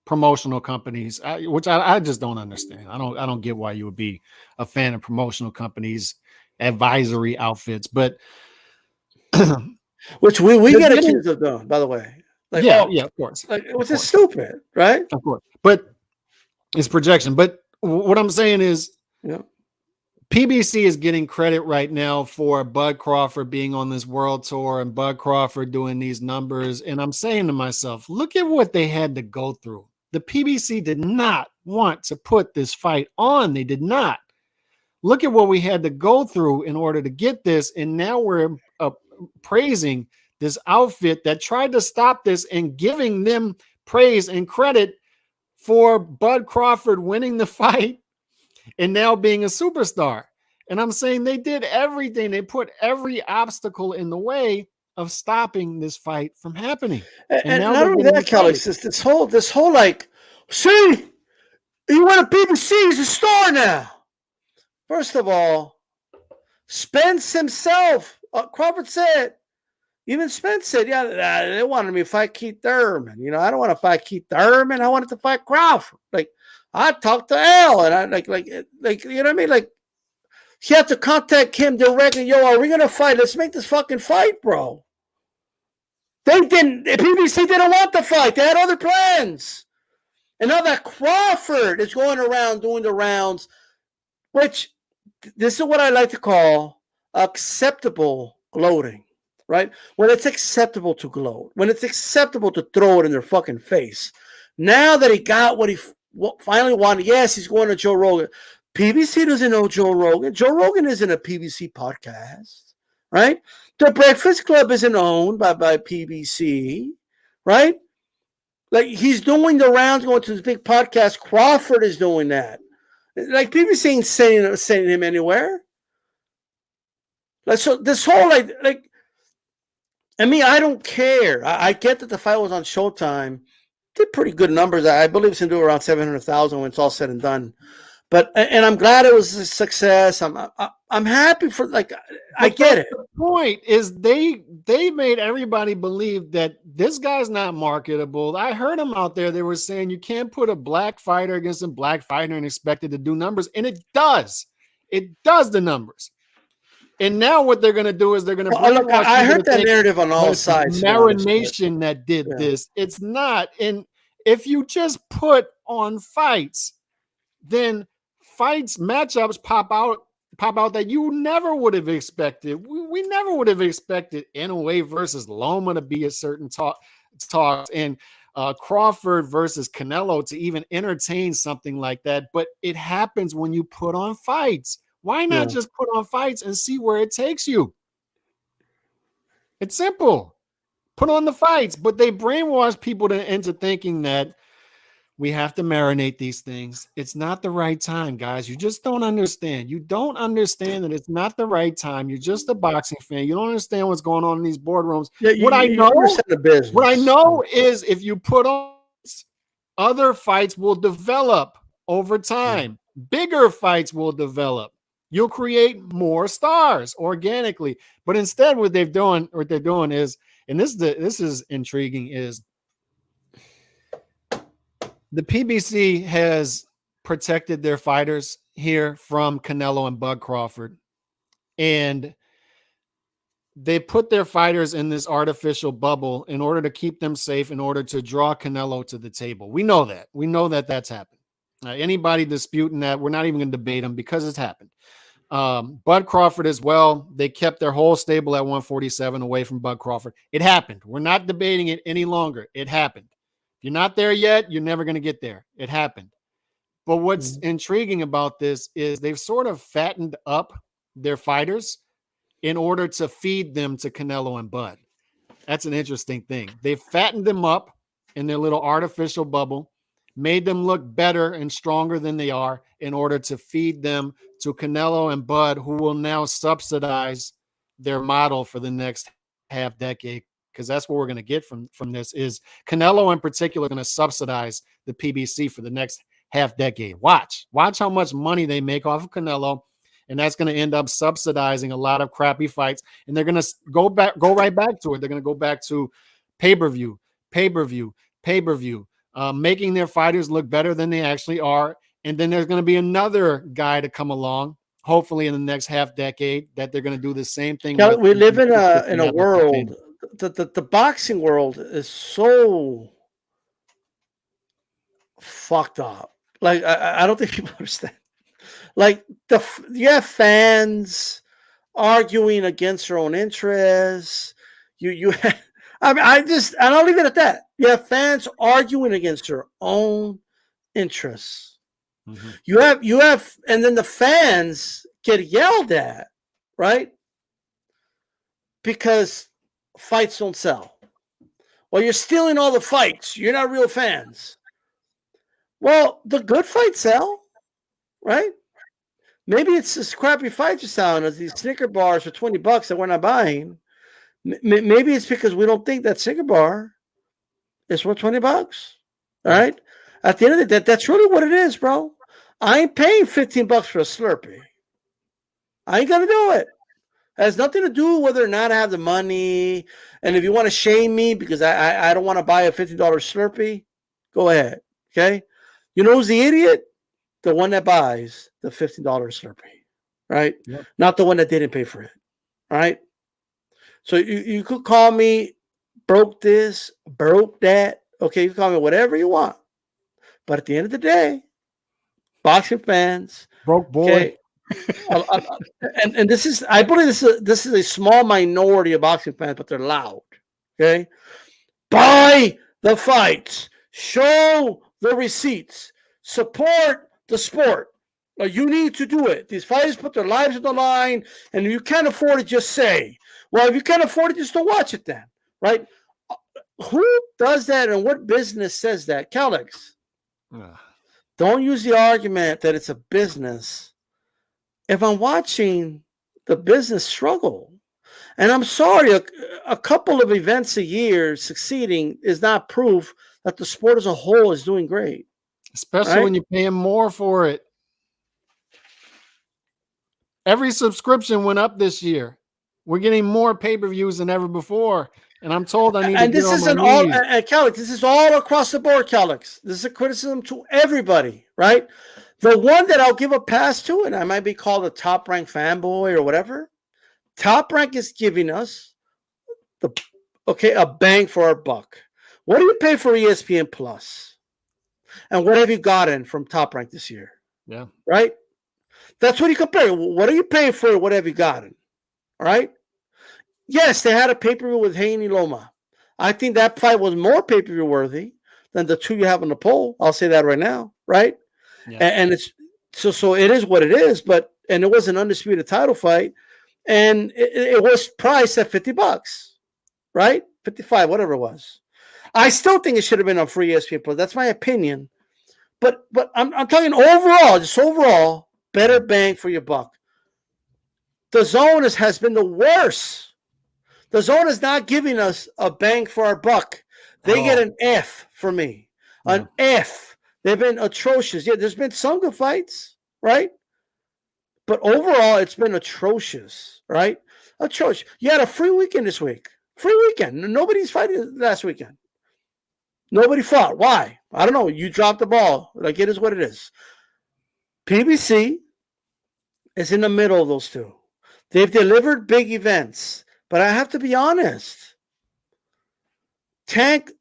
promotional companies, which I just don't understand. I don't get why you would be a fan of promotional companies, advisory outfits, but which we get accused of though, by the way. Like, yeah, of course. Like, which is stupid, right? Of course. But it's projection. But what I'm saying is, PBC is getting credit right now for Bud Crawford being on this world tour and Bud Crawford doing these numbers. And I'm saying to myself, look at what they had to go through. The PBC did not want to put this fight on. They did not. Look at what we had to go through in order to get this. And now we're praising this outfit that tried to stop this and giving them praise and credit for Bud Crawford winning the fight and now being a superstar. And I'm saying they did everything. They put every obstacle in the way of stopping this fight from happening. And not only that, Kelly, this whole like, see, you want a BBC, he's a star now. First of all, Spence himself, Crawford said, even Spence said, yeah, they wanted me to fight Keith Thurman. You know, I don't want to fight Keith Thurman. I wanted to fight Crawford. Like, I talked to Al, and I like, you know what I mean? Like, he had to contact him directly. Yo, are we gonna fight? Let's make this fucking fight, bro. They didn't. The PBC didn't want the fight. They had other plans. And now that Crawford is going around doing the rounds, which this is what I like to call acceptable gloating, right? When it's acceptable to gloat, when it's acceptable to throw it in their fucking face. Now that he got what he finally wanted, yes, he's going to Joe Rogan. PBC doesn't know Joe Rogan. Joe Rogan isn't a PBC podcast, right? The Breakfast Club isn't owned by PBC, right? Like, he's doing the rounds, going to this big podcast. Crawford is doing that. Like, PBC ain't sending him anywhere. Like, so this whole like, I mean, I don't care. I get that the fight was on Showtime. Did pretty good numbers. I believe it's going to do around 700,000 when it's all said and done. But and I'm glad it was a success. I'm happy for, like, I get it. The point is they made everybody believe that this guy's not marketable. I heard them out there. They were saying you can't put a black fighter against a black fighter and expect it to do numbers, and it does. It does the numbers. And now what they're going to do is they're going to. Look, I heard that narrative on all sides. Marination that did this. It's not. And if you just put on fights, then fights, matchups pop out that you never would have expected. We never would have expected Inoue versus Loma to be a certain talk and Crawford versus Canelo to even entertain something like that. But it happens when you put on fights. Why not just put on fights and see where it takes you? It's simple. Put on the fights. But they brainwash people into thinking that, We have to marinate these things. It's not the right time, guys. You just don't understand. You don't understand that it's not the right time. You're just a boxing fan. You don't understand what's going on in these boardrooms. Yeah, you understand the business. What I know is if you put on, other fights will develop over time. Bigger fights will develop. You'll create more stars organically. But instead, what they're doing is, and this is intriguing, is the PBC has protected their fighters here from Canelo and Bud Crawford. And they put their fighters in this artificial bubble in order to keep them safe, in order to draw Canelo to the table. We know that. We know that that's happened. Anybody disputing that, we're not even going to debate them because it's happened. Bud Crawford as well. They kept their whole stable at 147 away from Bud Crawford. It happened. We're not debating it any longer. It happened. If you're not there yet, you're never going to get there. It happened. But what's intriguing about this is they've sort of fattened up their fighters in order to feed them to Canelo and Bud. That's an interesting thing. They've fattened them up in their little artificial bubble, made them look better and stronger than they are in order to feed them to Canelo and Bud, who will now subsidize their model for the next half decade, because that's what we're going to get from this is Canelo in particular going to subsidize the PBC for the next half decade. Watch how much money they make off of Canelo. And that's going to end up subsidizing a lot of crappy fights. And they're going to go right back to it. They're going to go back to pay-per-view, making their fighters look better than they actually are. And then there's going to be another guy to come along, hopefully in the next half decade, that they're going to do the same thing. Now, we live in a world, the boxing world is so fucked up. Like, I don't think people understand. Like you have fans arguing against their own interests. I'll leave it at that. You have fans arguing against their own interests. Mm-hmm. You have, and then the fans get yelled at, right? Because fights don't sell. Well, you're stealing all the fights. You're not real fans. Well, the good fights sell, right? Maybe it's this crappy fight you're selling us, these Snicker bars for $20 that we're not buying. Maybe it's because we don't think that Snicker bar is worth $20. All right. At the end of the day, that's really what it is, bro. I ain't paying $15 for a Slurpee. I ain't gonna do it. It has nothing to do with whether or not I have the money. And if you want to shame me because I don't want to buy a $50 Slurpee, go ahead. Okay. You know who's the idiot? The one that buys the $50 Slurpee, right? Yep. Not the one that didn't pay for it, right? So you could call me broke this, broke that. Okay, you can call me whatever you want. But at the end of the day, boxing fans, broke boy. Okay, and this is, I believe this is a small minority of boxing fans, but they're loud. Okay, buy the fights, show the receipts, support the sport. You need to do it. These fighters put their lives on the line, and if you can't afford it, just say. Well, if you can't afford it, just don't watch it then, right? Who does that, and what business says that? Calix, don't use the argument that it's a business. If I'm watching the business struggle, and I'm sorry, a couple of events a year succeeding is not proof that the sport as a whole is doing great. Especially when you're paying more for it. Every subscription went up this year. We're getting more pay-per-views than ever before. And I'm told I need to get on my knees. And Calix, this is all across the board, Calix. This is a criticism to everybody, right? The one that I'll give a pass to, and I might be called a Top Rank fanboy or whatever, Top Rank is giving us a bang for our buck. What do you pay for ESPN Plus? And what have you gotten from Top Rank this year? Yeah. Right? That's what you compare. What are you paying for it? What have you gotten? All right? Yes, they had a pay-per-view with Haney Loma. I think that fight was more pay-per-view worthy than the two you have on the poll. I'll say that right now, right? Yeah. And it's so it is what it is, and it was an undisputed title fight, and it was priced at $50, right? 55, whatever it was. I still think it should have been on free ESPN Plus. That's my opinion. But I'm talking overall, just overall, better bang for your buck. The zone has been the worst. The zone is not giving us a bang for our buck. They get an F for me. An F. They've been atrocious. Yeah, there's been some good fights, right? But overall, it's been atrocious, right? Atrocious. You had a free weekend this week. Free weekend. Nobody's fighting last weekend. Nobody fought. Why? I don't know. You dropped the ball. Like, it is what it is. PBC is in the middle of those two. They've delivered big events. But I have to be honest. Tank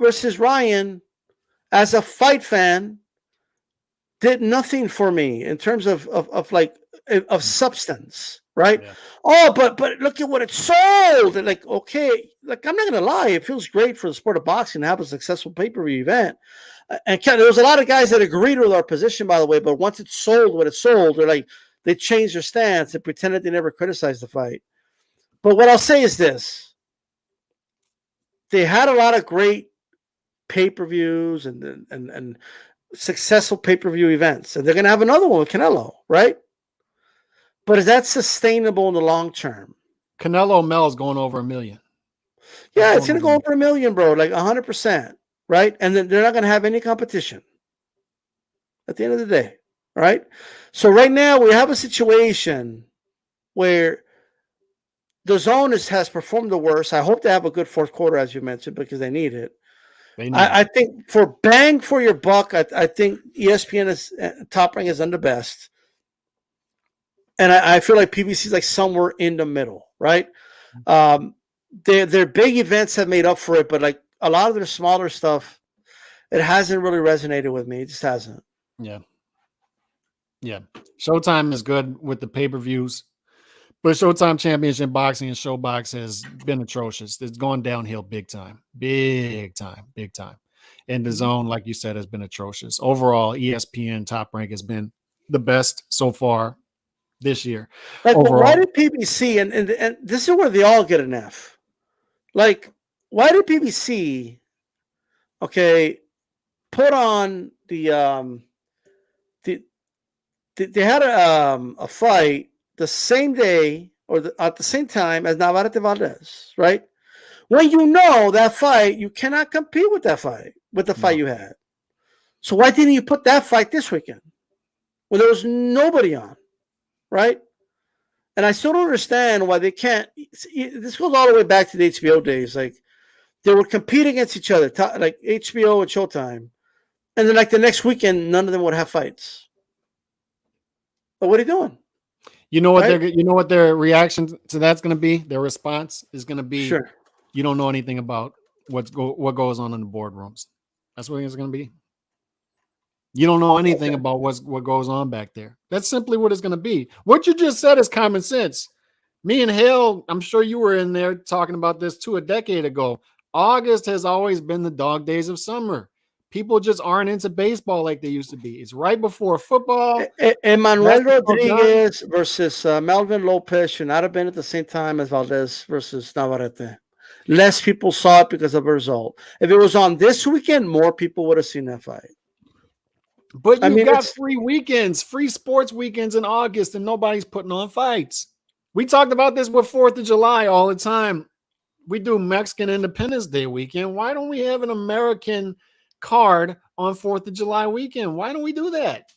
versus Ryan, as a fight fan, did nothing for me in terms of substance, right? Yeah. Oh, but look at what it sold. And like, okay, like, I'm not gonna lie, it feels great for the sport of boxing to have a successful pay-per-view event. And there was a lot of guys that agreed with our position, by the way, but once it sold what it sold, they changed their stance and pretended they never criticized the fight. But what I'll say is this. They had a lot of great pay-per-views and successful pay-per-view events. And they're going to have another one with Canelo, right? But is that sustainable in the long term? Canelo Mel's going over 1 million. Yeah, it's going to go over 1 million, bro, like 100%, right? And then they're not going to have any competition at the end of the day, right? So right now we have a situation where the zone has performed the worst. I hope they have a good fourth quarter, as you mentioned, because they need it. I think for bang for your buck, I think ESPN is Top Rank has done the best. And I feel like PBC is like somewhere in the middle, right? Their big events have made up for it, but like a lot of their smaller stuff, it hasn't really resonated with me. It just hasn't. Yeah. Yeah. Showtime is good with the pay-per-views. But Showtime Championship Boxing and Showbox has been atrocious. It's gone downhill big time. Big time. And the zone, like you said, has been atrocious. Overall, ESPN Top Rank has been the best so far this year. Like, why did PBC, and this is where they all get an F. Like, why did PBC, put on they had a fight the same day or at the same time as Navarrete Valdez, right? When you know that fight, you cannot compete with that fight, with the fight you had. So why didn't you put that fight this weekend when there was nobody on, right? And I still don't understand why they can't. This goes all the way back to the HBO days. Like, they would compete against each other, like HBO and Showtime. And then like the next weekend, none of them would have fights. But what are you doing? You know what you know what their reaction to that's going to be? Their response is going to be, sure, you don't know anything about what goes on in the boardrooms. That's what it's going to be. You don't know anything about what goes on back there. That's simply what it's going to be. What you just said is common sense. Me and Hale, I'm sure you were in there talking about this too a decade ago. August has always been the dog days of summer. People just aren't into baseball like they used to be. It's right before football. Emmanuel Rodriguez versus Melvin Lopez should not have been at the same time as Valdez versus Navarrete. Less people saw it because of the result. If it was on this weekend, more people would have seen that fight. But you got free weekends, free sports weekends in August, and nobody's putting on fights. We talked about this with 4th of July all the time. We do Mexican Independence Day weekend. Why don't we have an American card on 4th of July weekend? Why don't we do that?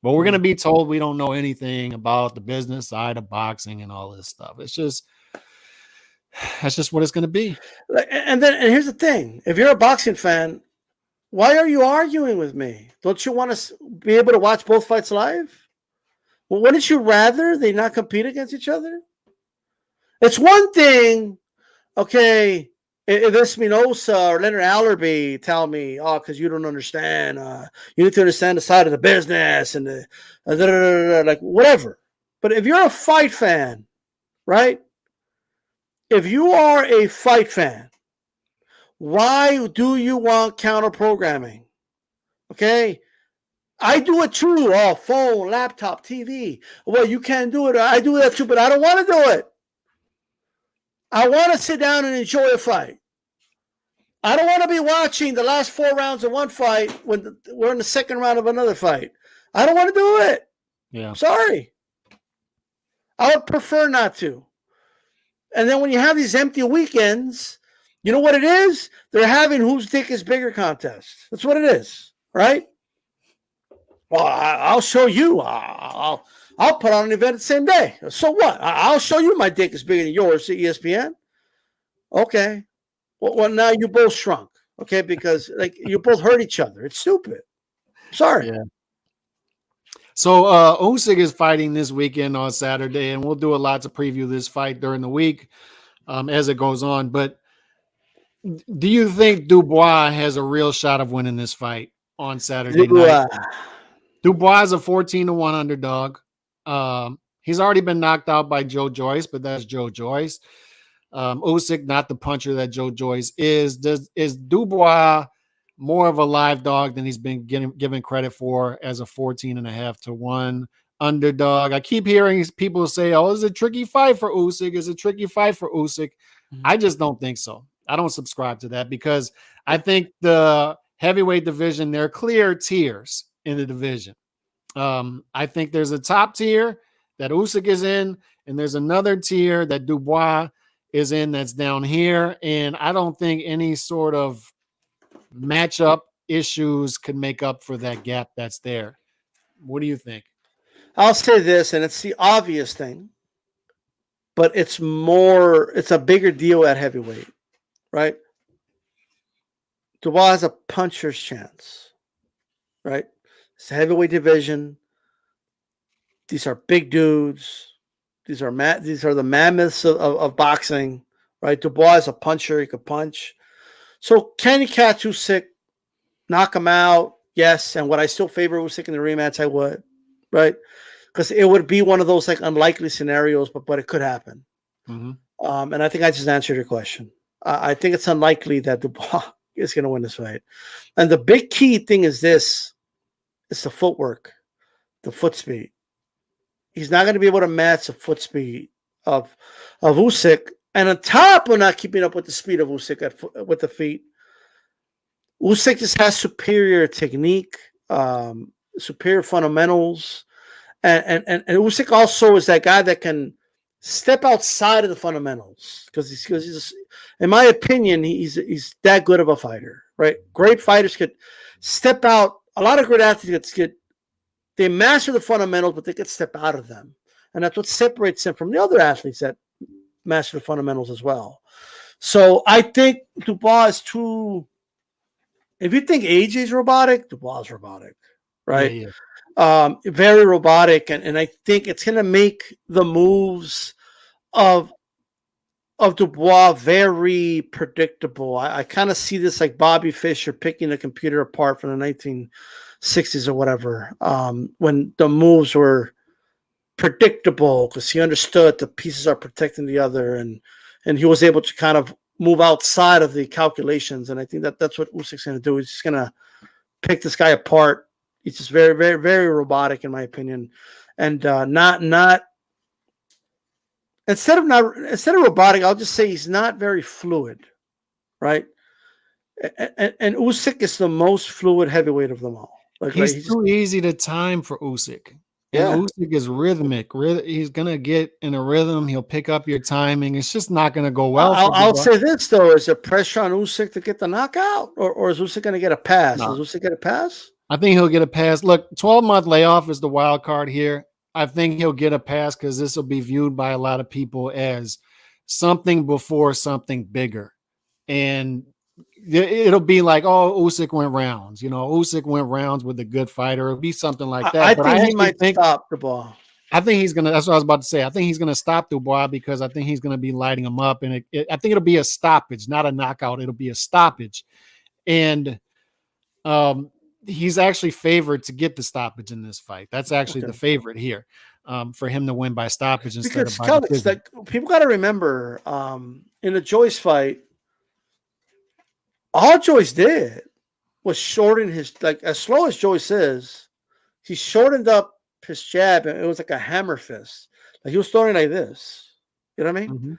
But we're going to be told we don't know anything about the business side of boxing and all this stuff. That's just what it's going to be. And here's the thing. If you're a boxing fan, why are you arguing with me? Don't you want to be able to watch both fights live? Well, wouldn't you rather they not compete against each other? It's one thing, if Espinosa or Leonard Allerby tell me, because you don't understand, you need to understand the side of the business and like whatever. But if you're a fight fan, right? If you are a fight fan, why do you want counter programming? I do it too. Oh, phone, laptop, TV. Well, you can't do it. I do that too, but I don't want to do it. I want to sit down and enjoy a fight. I don't want to be watching the last 4 rounds of one fight when we're in the second round of another fight. I don't want to do it. Yeah. Sorry. I would prefer not to. And then when you have these empty weekends, you know what it is? They're having whose dick is bigger contest. That's what it is, right? Well, I'll show you. I'll put on an event the same day. So what? I'll show you my dick is bigger than yours to ESPN. Okay. Well, now you both shrunk. Okay, because like you both hurt each other. It's stupid. Sorry. Yeah. So Usyk is fighting this weekend on Saturday, and we'll do a lot to preview this fight during the week as it goes on. But do you think Dubois has a real shot of winning this fight on Saturday night? Dubois is a 14-1 underdog. He's already been knocked out by Joe Joyce, but that's Joe Joyce. Usyk, not the puncher that Joe Joyce is. Is Dubois more of a live dog than he's been given credit for as a 14.5-1 underdog? I keep hearing people say, "Oh, it's a tricky fight for Usyk. It's a tricky fight for Usyk." Mm-hmm. I just don't think so. I don't subscribe to that because I think the heavyweight division, there are clear tiers in the division. I think there's a top tier that Usyk is in, and there's another tier that Dubois is in that's down here. And I don't think any sort of matchup issues could make up for that gap that's there. What do you think? I'll say this, and it's the obvious thing, but it's a bigger deal at heavyweight, right? Dubois has a puncher's chance, right? It's a heavyweight division. These are big dudes. These are the mammoths of boxing, right? Dubois is a puncher. He could punch. So can he catch Usyk, knock him out? Yes. And would I still favor Usyk in the rematch? I would, right? Because it would be one of those like unlikely scenarios, but it could happen. Mm-hmm. And I think I just answered your question. I think it's unlikely that Dubois is going to win this fight. And the big key thing is this: it's the footwork, the foot speed. He's not going to be able to match the foot speed of Usyk. And on top of not keeping up with the speed of Usyk with the feet, Usyk just has superior technique, superior fundamentals. And Usyk also is that guy that can step outside of the fundamentals because he's in my opinion, he's that good of a fighter, right? Great fighters could step out. A lot of great athletes they master the fundamentals, but they could step out of them. And that's what separates them from the other athletes that master the fundamentals as well. So I think Dubois is too. If you think AJ's robotic, Dubois is robotic, right? Yeah. Very robotic, and I think it's going to make the moves of Dubois very predictable. I kind of see this like Bobby Fischer picking a computer apart from the 1960s or whatever, when the moves were predictable because he understood the pieces are protecting the other, and he was able to kind of move outside of the calculations. And I think that's what Usyk's going to do. He's just going to pick this guy apart. He's just very, very, very robotic, in my opinion, and not. Instead of robotic, I'll just say he's not very fluid, right? And Usyk is the most fluid heavyweight of them all. Like, he's too easy to time for Usyk. Yeah, and Usyk is rhythmic. He's gonna get in a rhythm. He'll pick up your timing. It's just not gonna go well. I'll say this though: is there pressure on Usyk to get the knockout, or is Usyk gonna get a pass? No. Does Usyk get a pass? I think he'll get a pass. Look, 12-month layoff is the wild card here. I think he'll get a pass because this will be viewed by a lot of people as something before something bigger, and it'll be like, oh, Usyk went rounds. Usyk went rounds with a good fighter. It'll be something like that. I think he might stop Dubois. I think he's gonna. That's what I was about to say. I think he's gonna stop Dubois because I think he's gonna be lighting him up, and I think it'll be a stoppage, not a knockout. It'll be a stoppage, and he's actually favored to get the stoppage in this fight. That's actually the favorite here, for him to win by stoppage instead of by decision. Like, people got to remember, in the Joyce fight, all Joyce did was shorten his, like, as slow as Joyce is, he shortened up his jab, and it was like a hammer fist. Like, he was throwing like this. You know what I mean? Mm-hmm.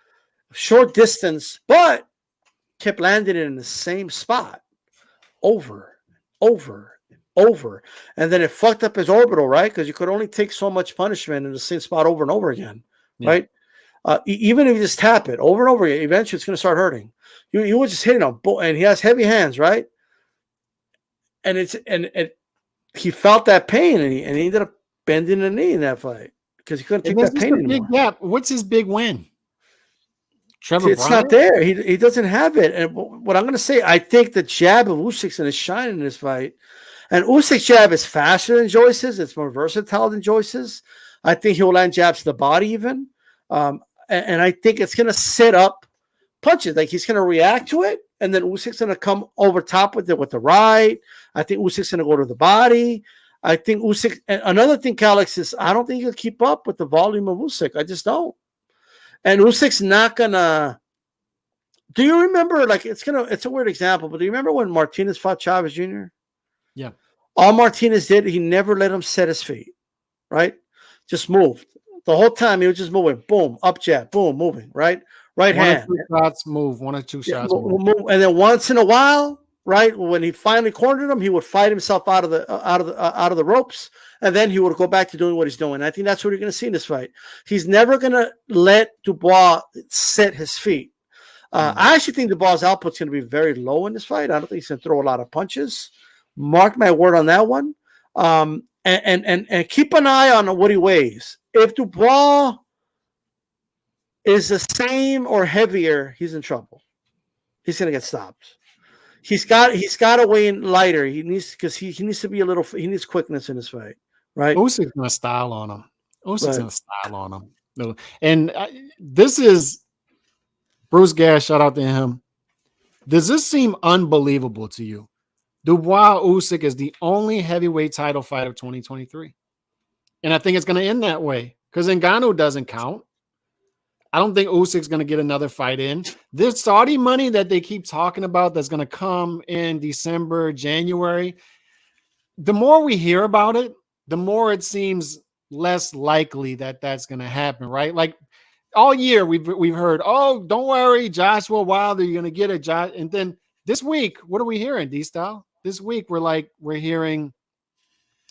Short distance, but kept landing it in the same spot over, over, over. And then it fucked up his orbital, right? Because you could only take so much punishment in the same spot over and over again, right? Even if you just tap it over and over again, eventually it's going to start hurting. You were just hitting him, and he has heavy hands, right? And he felt that pain, and he ended up bending the knee in that fight because he couldn't take that pain anymore. Big gap. What's his big win? It's not there. He doesn't have it. And what I'm going to say, I think the jab of Usyk's going to shine in this fight. And Usyk's jab is faster than Joyce's. It's more versatile than Joyce's. I think he'll land jabs to the body even. And I think it's going to set up punches. Like he's going to react to it, and then Usyk's going to come over top with it with the right. I think Usyk's going to go to the body. I think Usyk. And another thing, Calix, is I don't think he'll keep up with the volume of Usyk. I just don't. And Usyk's not going to. Do you remember, like, it's a weird example, but do you remember when Martinez fought Chavez Jr.? Yeah. All Martinez did, he never let him set his feet, right? Just moved. The whole time he was just moving. Boom, up jab, boom, moving, right? Right hand. One or two shots move. And then once in a while, right, when he finally cornered him, he would fight himself out of the ropes, and then he would go back to doing what he's doing. I think that's what you're going to see in this fight. He's never going to let Dubois set his feet. I actually think Dubois' output's going to be very low in this fight. I don't think he's going to throw a lot of punches. Mark my word on that one. And keep an eye on what he weighs. If Dubois is the same or heavier, he's in trouble. He's going to get stopped. He's got to weigh in lighter. He needs to be he needs quickness in his fight, right? Usyk's going to style on him. And this is Bruce Gass, shout out to him. Does this seem unbelievable to you? Dubois Usyk is the only heavyweight title fight of 2023. And I think it's going to end that way because Ngannou doesn't count. I don't think Usyk's going to get another fight in. This Saudi money that they keep talking about that's going to come in December, January, the more we hear about it, the more it seems less likely that that's going to happen, right? Like all year we've heard, oh, don't worry, Joshua Wilder, you're going to get it, Josh. And then this week, what are we hearing, D-Style? This week we're hearing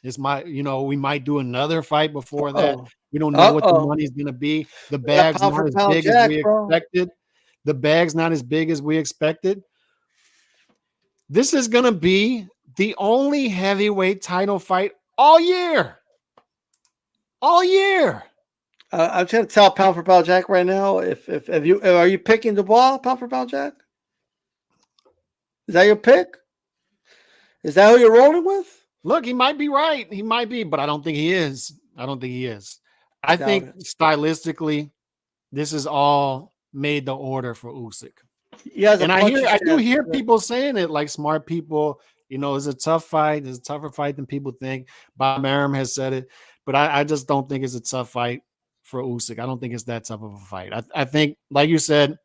we might do another fight before that. We don't know what the money's going to be. The bag's not as big as we expected. The bag's not as big as we expected. This is going to be the only heavyweight title fight all year. All year. I'm trying to tell pound for pound Jack right now. Are you picking Dubois pound for pound Jack? Is that your pick? Is that who you're rolling with? Look, he might be right. He might be, but I don't think he is. I think stylistically, this is all made the order for Usyk. Yeah, and I do hear people saying it, like smart people. It's a tough fight. It's a tougher fight than people think. Bob Arum has said it, but I just don't think it's a tough fight for Usyk. I don't think it's that tough of a fight. I think, like you said,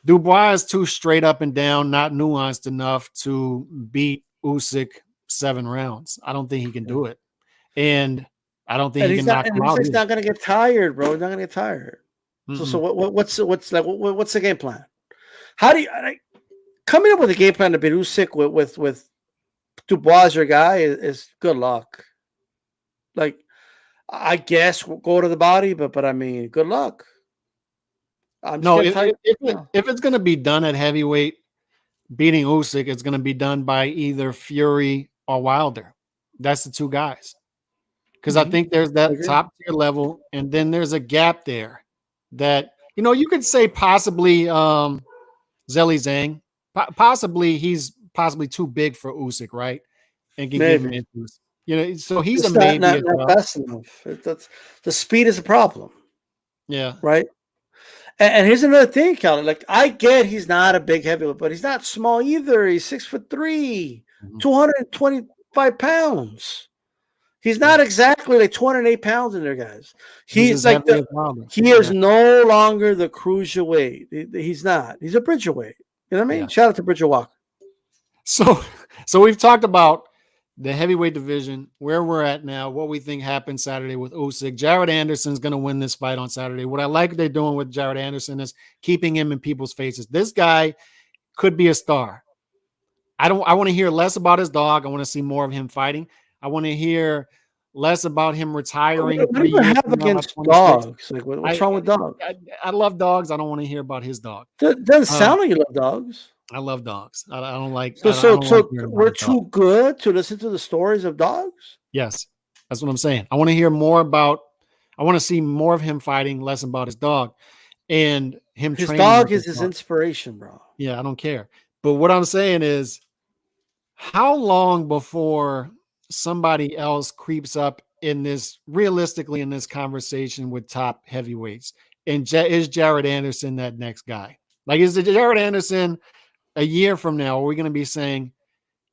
Dubois is too straight up and down, not nuanced enough to beat Usyk 7 rounds. I don't think he can do it, and I don't think he can knock him out. He's not going to get tired, bro. He's not going to get tired. Mm-hmm. So what's the game plan? How do you coming up with a game plan to beat Usyk with Dubois, your guy, is good luck. Like, I guess we'll go to the body, but I mean, good luck. If it's going to be done at heavyweight, beating Usyk, it's going to be done by either Fury or Wilder. That's the two guys. Because I think there's that top tier level, and then there's a gap there that, you could say possibly Zhilei Zhang. Possibly he's too big for Usyk, right? And can give him issues. So he's a maybe. Not fast enough. The speed is a problem. Yeah. Right? And here's another thing, Calvin. Like, I get he's not a big heavyweight, but he's not small either. He's 6'3", 225 pounds. He's not exactly like 208 pounds in there, guys. He's like he is no longer the cruiserweight. He's not. He's a bridgerweight. You know what I mean? Yeah. Shout out to Bridger Walker. So we've talked about the heavyweight division, where we're at now, what we think happened Saturday with Usyk. Jared Anderson's going to win this fight on Saturday. What I like they're doing with Jared Anderson is keeping him in people's faces. This guy could be a star. I want to hear less about his dog. I want to see more of him fighting. I want to hear less about him retiring What do 3 you years have from now at against 26. dogs? Like, what's wrong with dogs? I love dogs. I don't want to hear about his dog. Doesn't sound like you love dogs. I love dogs. I don't like. So, I don't like hearing about we're his dog. too good to listen to the stories of dogs. Yes, that's what I'm saying. I want to hear more about. I want to see more of him fighting, less about his dog, and him. His training dog with is his dog. inspiration, bro. Yeah, I don't care. But what I'm saying is, how long before somebody else creeps up in this, realistically, in this conversation with top heavyweights? And is Jared Anderson that next guy? Like, is it Jared Anderson a year from now? Are we going to be saying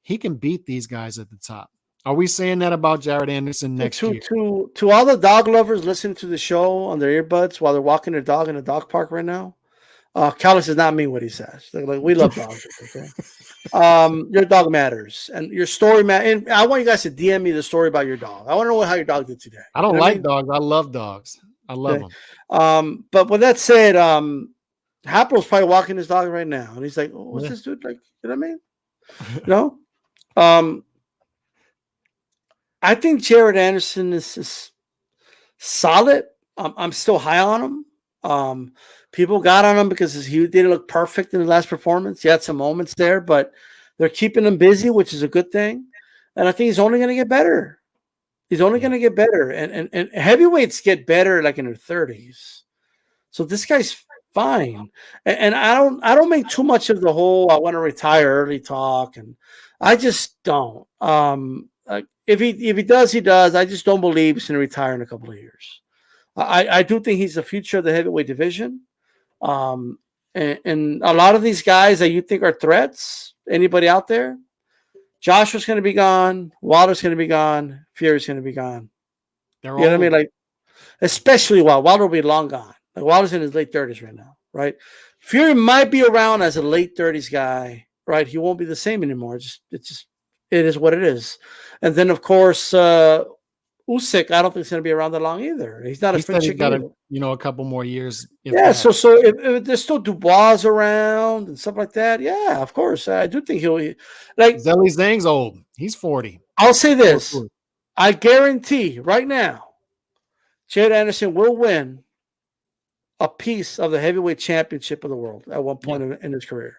he can beat these guys at the top? Are we saying that about Jared Anderson next year? To all the dog lovers listening to the show on their earbuds while they're walking their dog in a dog park right now, Callis does not mean what he says. Like, we love dogs. Okay. Your dog matters, and your story and I want you guys to DM me the story about your dog. I want to know how your dog did today. I don't like dogs. I love dogs. I love them. But with that said, Happel's probably walking his dog right now, and he's like, "Oh, what's this dude like?" You know what I mean? No. I think Jared Anderson is solid. I'm still high on him. People got on him because he didn't look perfect in the last performance. He had some moments there, but they're keeping him busy, which is a good thing. And I think he's only going to get better. He's only going to get better. And heavyweights get better like in their 30s. So this guy's fine. And I don't make too much of the whole I want to retire early talk. And I just don't. If he does, he does. I just don't believe he's going to retire in a couple of years. I do think he's the future of the heavyweight division. And a lot of these guys that you think are threats, anybody out there, Joshua's going to be gone. Wilder's going to be gone. Fury's going to be gone. You know what I mean? Like, especially Wilder will be long gone. Like, Wilder's in his late 30s right now, right? Fury might be around as a late 30s guy, right? He won't be the same anymore. It is what it is. And then, of course, Usyk, I don't think he's going to be around that long either. He's not a French chicken. A couple more years. Yeah, so if there's still Dubois around and stuff like that, yeah, of course. I do think he'll like Zhang Zhang's old. He's 40. I'll say this. I guarantee right now, Jared Anderson will win a piece of the heavyweight championship of the world at one point in his career.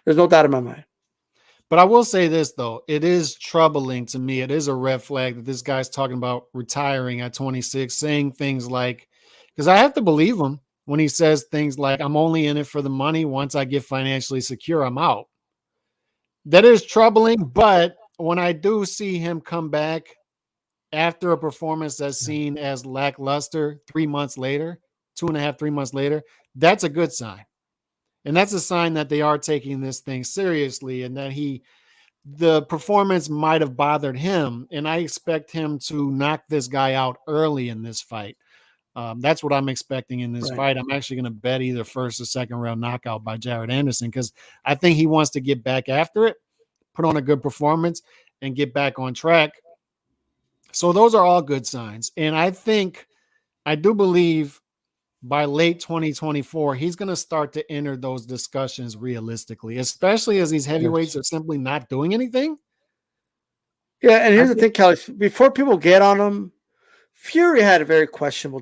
There's no doubt in my mind. But I will say this, though. It is troubling to me. It is a red flag that this guy's talking about retiring at 26, saying things like, because I have to believe him when he says things like, I'm only in it for the money. Once I get financially secure, I'm out. That is troubling. But when I do see him come back after a performance that's seen as lackluster 3 months later, 2.5, 3 months later, that's a good sign. And that's a sign that they are taking this thing seriously and that the performance might have bothered him. And I expect him to knock this guy out early in this fight. That's what I'm expecting in this fight. I'm actually going to bet either first or second round knockout by Jared Anderson because I think he wants to get back after it, put on a good performance, and get back on track. So those are all good signs. And I do believe by late 2024, he's going to start to enter those discussions realistically, especially as these heavyweights are simply not doing anything. Yeah, and here's the thing, Kelly. Before people get on him, Fury had a very questionable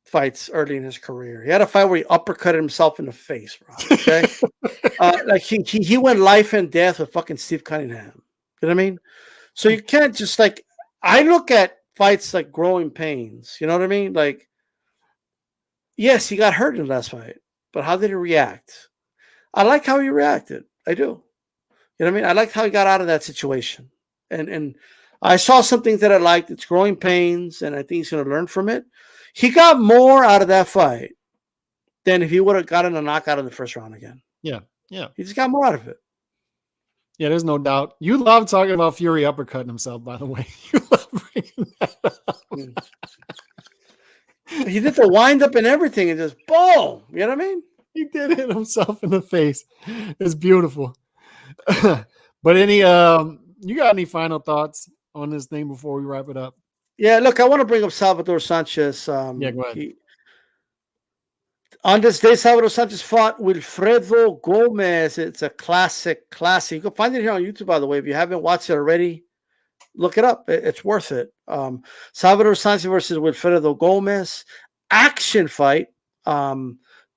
fights early in his career. He had a fight where he uppercutted himself in the face, bro. Okay, like he went life and death with fucking Steve Cunningham. You know what I mean? So you can't just like. I look at fights like growing pains. You know what I mean? Like, yes, he got hurt in the last fight, but how did he react? I like how he reacted. I do. You know what I mean? I liked how he got out of that situation. And I saw something that I liked. It's growing pains, and I think he's going to learn from it. He got more out of that fight than if he would have gotten a knockout in the first round again. Yeah. He just got more out of it. Yeah, there's no doubt. You love talking about Fury uppercutting himself, by the way. You love bringing that up. He did the wind up and everything and just boom. You know what I mean? He did hit himself in the face. It's beautiful. But you got any final thoughts on this thing before we wrap it up? Yeah, look, I want to bring up Salvador Sanchez. Yeah, go ahead. On this day, Salvador Sanchez fought Wilfredo Gomez. It's a classic. You can find it here on YouTube, by the way. If you haven't watched it already, look it up. It's worth it. Salvador Sanchez versus Wilfredo Gomez. Action fight.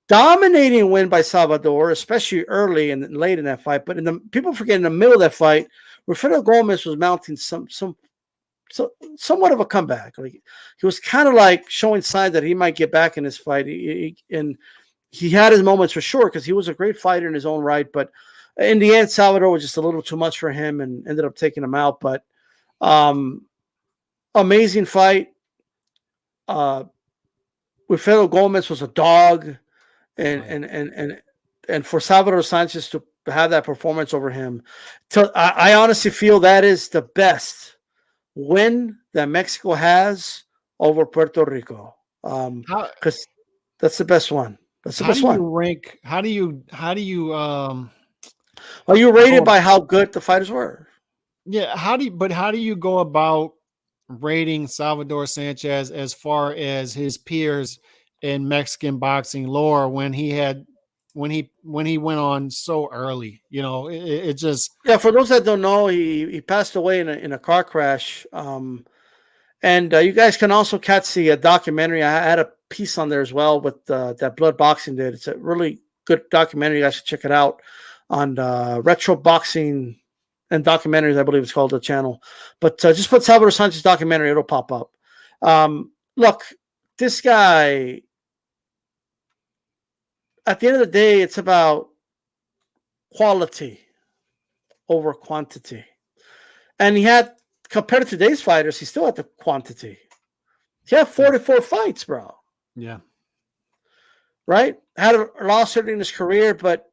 Dominating win by Salvador, especially early and late in that fight. But people forget in the middle of that fight, Wilfredo Gomez was mounting somewhat of a comeback. Like he was kind of like showing signs that he might get back in this fight. And he had his moments for sure because he was a great fighter in his own right. But in the end, Salvador was just a little too much for him and ended up taking him out. But amazing fight. Wilfredo Gomez was a dog, and for Salvador Sanchez to have that performance over him, I honestly feel that is the best win that Mexico has over Puerto Rico, because that's the best one. That's the best one. How do you are you rated by how good the fighters were? Yeah, how do you go about rating Salvador Sanchez as far as his peers in Mexican boxing lore when he went on so early? You know, it just For those that don't know, he passed away in a car crash. And you guys can also catch the documentary. I had a piece on there as well with that Blood Boxing did. It's a really good documentary. You guys should check it out on Retro Boxing and Documentaries, I believe it's called, the channel. But just put Salvador Sanchez documentary, it'll pop up. Look, this guy, at the end of the day, it's about quality over quantity. And he had, compared to today's fighters, he still had the quantity. He had 44 fights, bro. Yeah. Right? Had a loss early in his career, but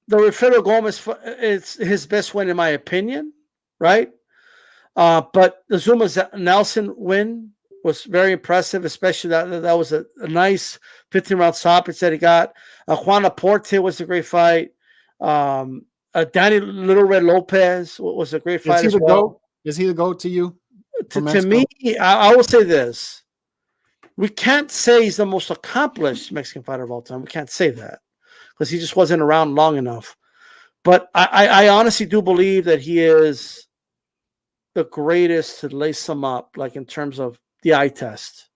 the Wilfredo Gomez is his best win, in my opinion, right? But the Zuma Nelson win was very impressive, especially that was a nice 15-round stoppage that he got. Juan Laporte was a great fight. Danny Little Red Lopez was a great fight as well. Is he the GOAT to you? To me, I will say this. We can't say he's the most accomplished Mexican fighter of all time. We can't say that because he just wasn't around long enough. But I honestly do believe that he is the greatest to lace them up, like in terms of the eye test.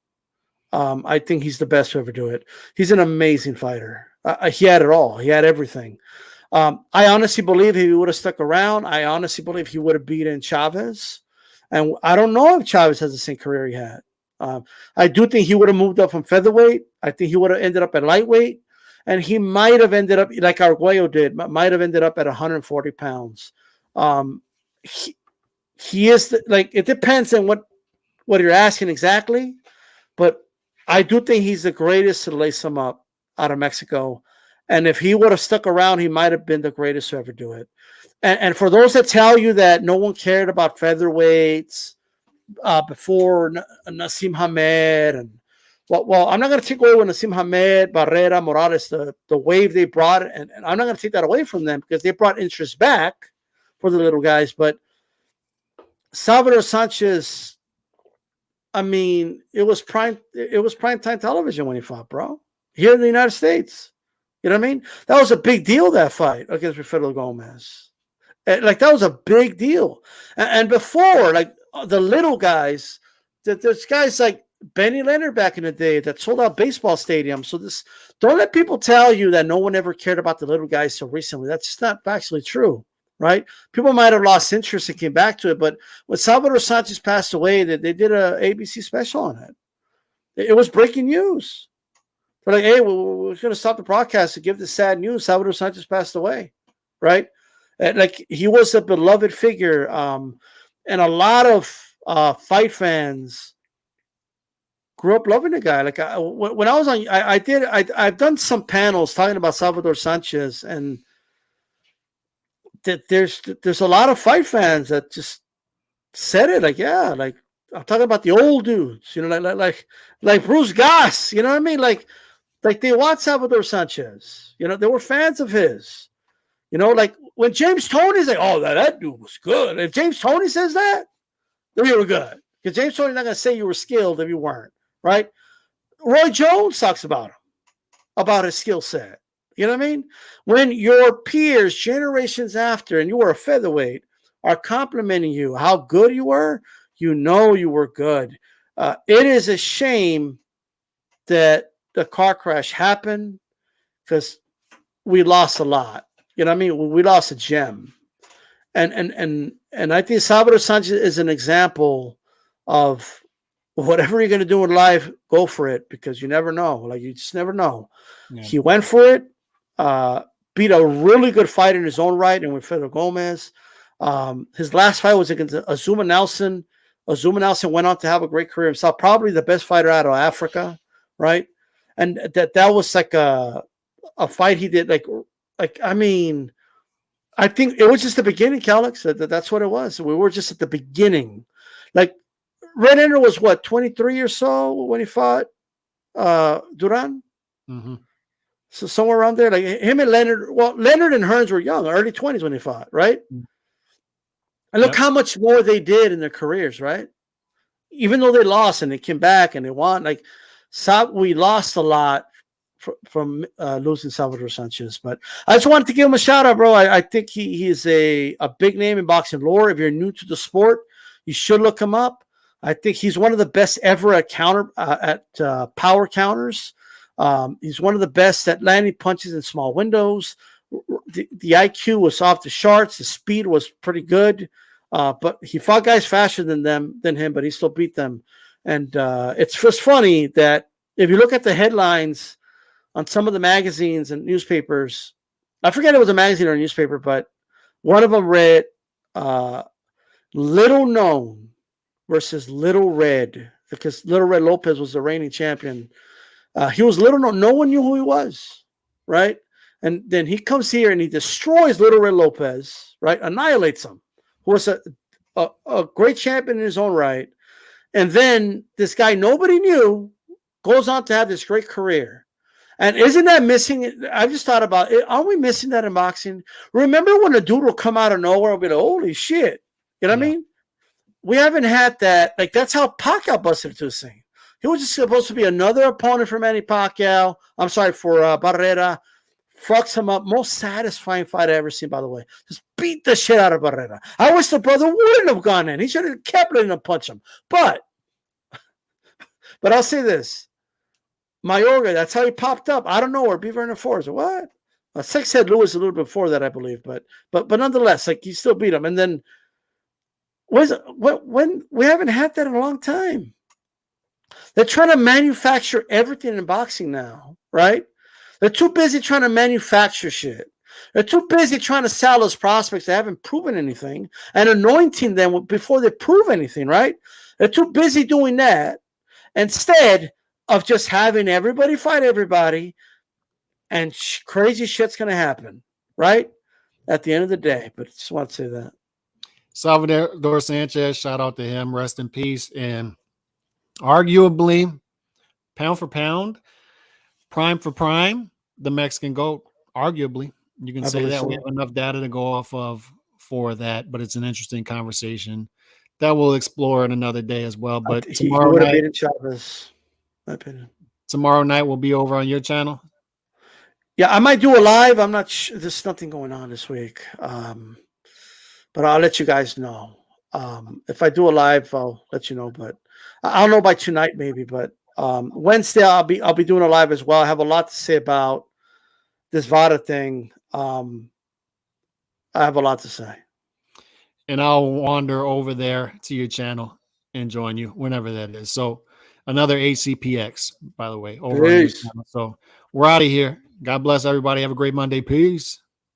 I think he's the best to ever do it. He's an amazing fighter. He had it all. He had everything. I honestly believe he would have stuck around. I honestly believe he would have beaten Chavez. And I don't know if Chavez has the same career he had. I do think he would have moved up from featherweight. I think he would have ended up at lightweight. And he might have ended up, like Arguello did, might have ended up at 140 pounds. He is, it depends on what you're asking exactly. But I do think he's the greatest to lace him up out of Mexico. And if he would have stuck around, he might have been the greatest to ever do it. And for those that tell you that no one cared about featherweights before Naseem Hamed, and well, I'm not going to take away with Naseem Hamed, Barrera, Morales, the wave they brought, and I'm not going to take that away from them because they brought interest back for the little guys. But Salvador Sanchez, I mean, it was prime time television when he fought, bro, here in the United States. You know what I mean? That was a big deal, that fight against Wilfredo Gomez. Like, that was a big deal. And before, like, the little guys, there's guys like Benny Leonard back in the day that sold out baseball stadiums. So don't let people tell you that no one ever cared about the little guys so recently. That's just not actually true, right? People might have lost interest and came back to it. But when Salvador Sanchez passed away, they did a ABC special on it. It was breaking news. They're like, hey, we're going to stop the broadcast to give the sad news. Salvador Sanchez passed away, right? And like, he was a beloved figure. And a lot of fight fans grew up loving the guy. Like, when I was on, I've done some panels talking about Salvador Sanchez, and there's a lot of fight fans that just said it. Like, yeah, like, I'm talking about the old dudes, you know, like Bruce Goss, you know what I mean? Like they watched Salvador Sanchez, you know, they were fans of his, you know, like when James Toney's like, oh, that dude was good. If James Toney says that, then you were good. Because James Toney's not going to say you were skilled if you weren't, right? Roy Jones talks about his skill set. You know what I mean? When your peers, generations after, and you were a featherweight, are complimenting you how good you were, you know you were good. It is a shame that the car crash happened because we lost a lot. You know what I mean? We lost a gem. And I think Salvador Sanchez is an example of whatever you're going to do in life, go for it, because you never know. Like, you just never know. Yeah. He went for it, beat a really good fight in his own right, and with Fedor Gomez. His last fight was against Azuma Nelson. Azuma Nelson went on to have a great career himself, probably the best fighter out of Africa, right? And that was like a fight he did. I mean, I think it was just the beginning, Calix. That's what it was. We were just at the beginning. Like, Red Ender was what, 23 or so when he fought Duran? Mm-hmm. So somewhere around there, like him and Leonard. Well, Leonard and Hearns were young, early 20s when they fought, right? And look how much more they did in their careers, right? Even though they lost and they came back and they won, like we lost a lot from losing Salvador Sanchez. But I just wanted to give him a shout out, bro. I think he is a big name in boxing lore. If you're new to the sport, you should look him up. I think he's one of the best ever at power counters. He's one of the best at landing punches in small windows. The IQ was off the charts. The speed was pretty good. But he fought guys faster than him, but he still beat them. And it's just funny that if you look at the headlines on some of the magazines and newspapers, I forget it was a magazine or a newspaper, but one of them read Little Known versus Little Red, because Little Red Lopez was the reigning champion. He was little known. No one knew who he was, right? And then he comes here and he destroys Little Red Lopez, right? Annihilates him, who was a great champion in his own right. And then this guy nobody knew goes on to have this great career. And isn't that missing? I just thought about it. Aren't we missing that in boxing? Remember when a dude will come out of nowhere and be like, holy shit. You know what I mean? We haven't had that. Like, that's how Pacquiao busted into this thing. He was just supposed to be another opponent for Manny Pacquiao. I'm sorry, for Barrera. Fucks him up. Most satisfying fight I ever seen, by the way. Just beat the shit out of Barrera. I wish the brother wouldn't have gone in. He should have kept letting him punch him. But I'll say this. Mayorga, that's how he popped up. I don't know where Beaver in the Forest. What? Six Head Lewis a little bit before that, I believe. But nonetheless, like, he still beat him. And then when we haven't had that in a long time. They're trying to manufacture everything in boxing now, right? They're too busy trying to manufacture shit. They're too busy trying to sell those prospects that haven't proven anything and anointing them before they prove anything, right? They're too busy doing that instead of just having everybody fight everybody, and crazy shit's going to happen, right? At the end of the day. But I just want to say that. Salvador Sanchez, shout out to him. Rest in peace. And arguably, pound for pound, prime for prime, the Mexican GOAT. Arguably, you can say that. We have enough data to go off of for that, but it's an interesting conversation that we'll explore in another day as well. But tomorrow night, my opinion. Tomorrow night will be over on your channel. Yeah, I might do a live. I'm not sure. There's nothing going on this week. But I'll let you guys know. If I do a live, I'll let you know. But I'll know by tonight, maybe. But Wednesday, I'll be doing a live as well. I have a lot to say about this VADA thing. I have a lot to say. And I'll wander over there to your channel and join you whenever that is. So another ACPX, by the way, over on your channel. So we're out of here. God bless everybody. Have a great Monday. Peace.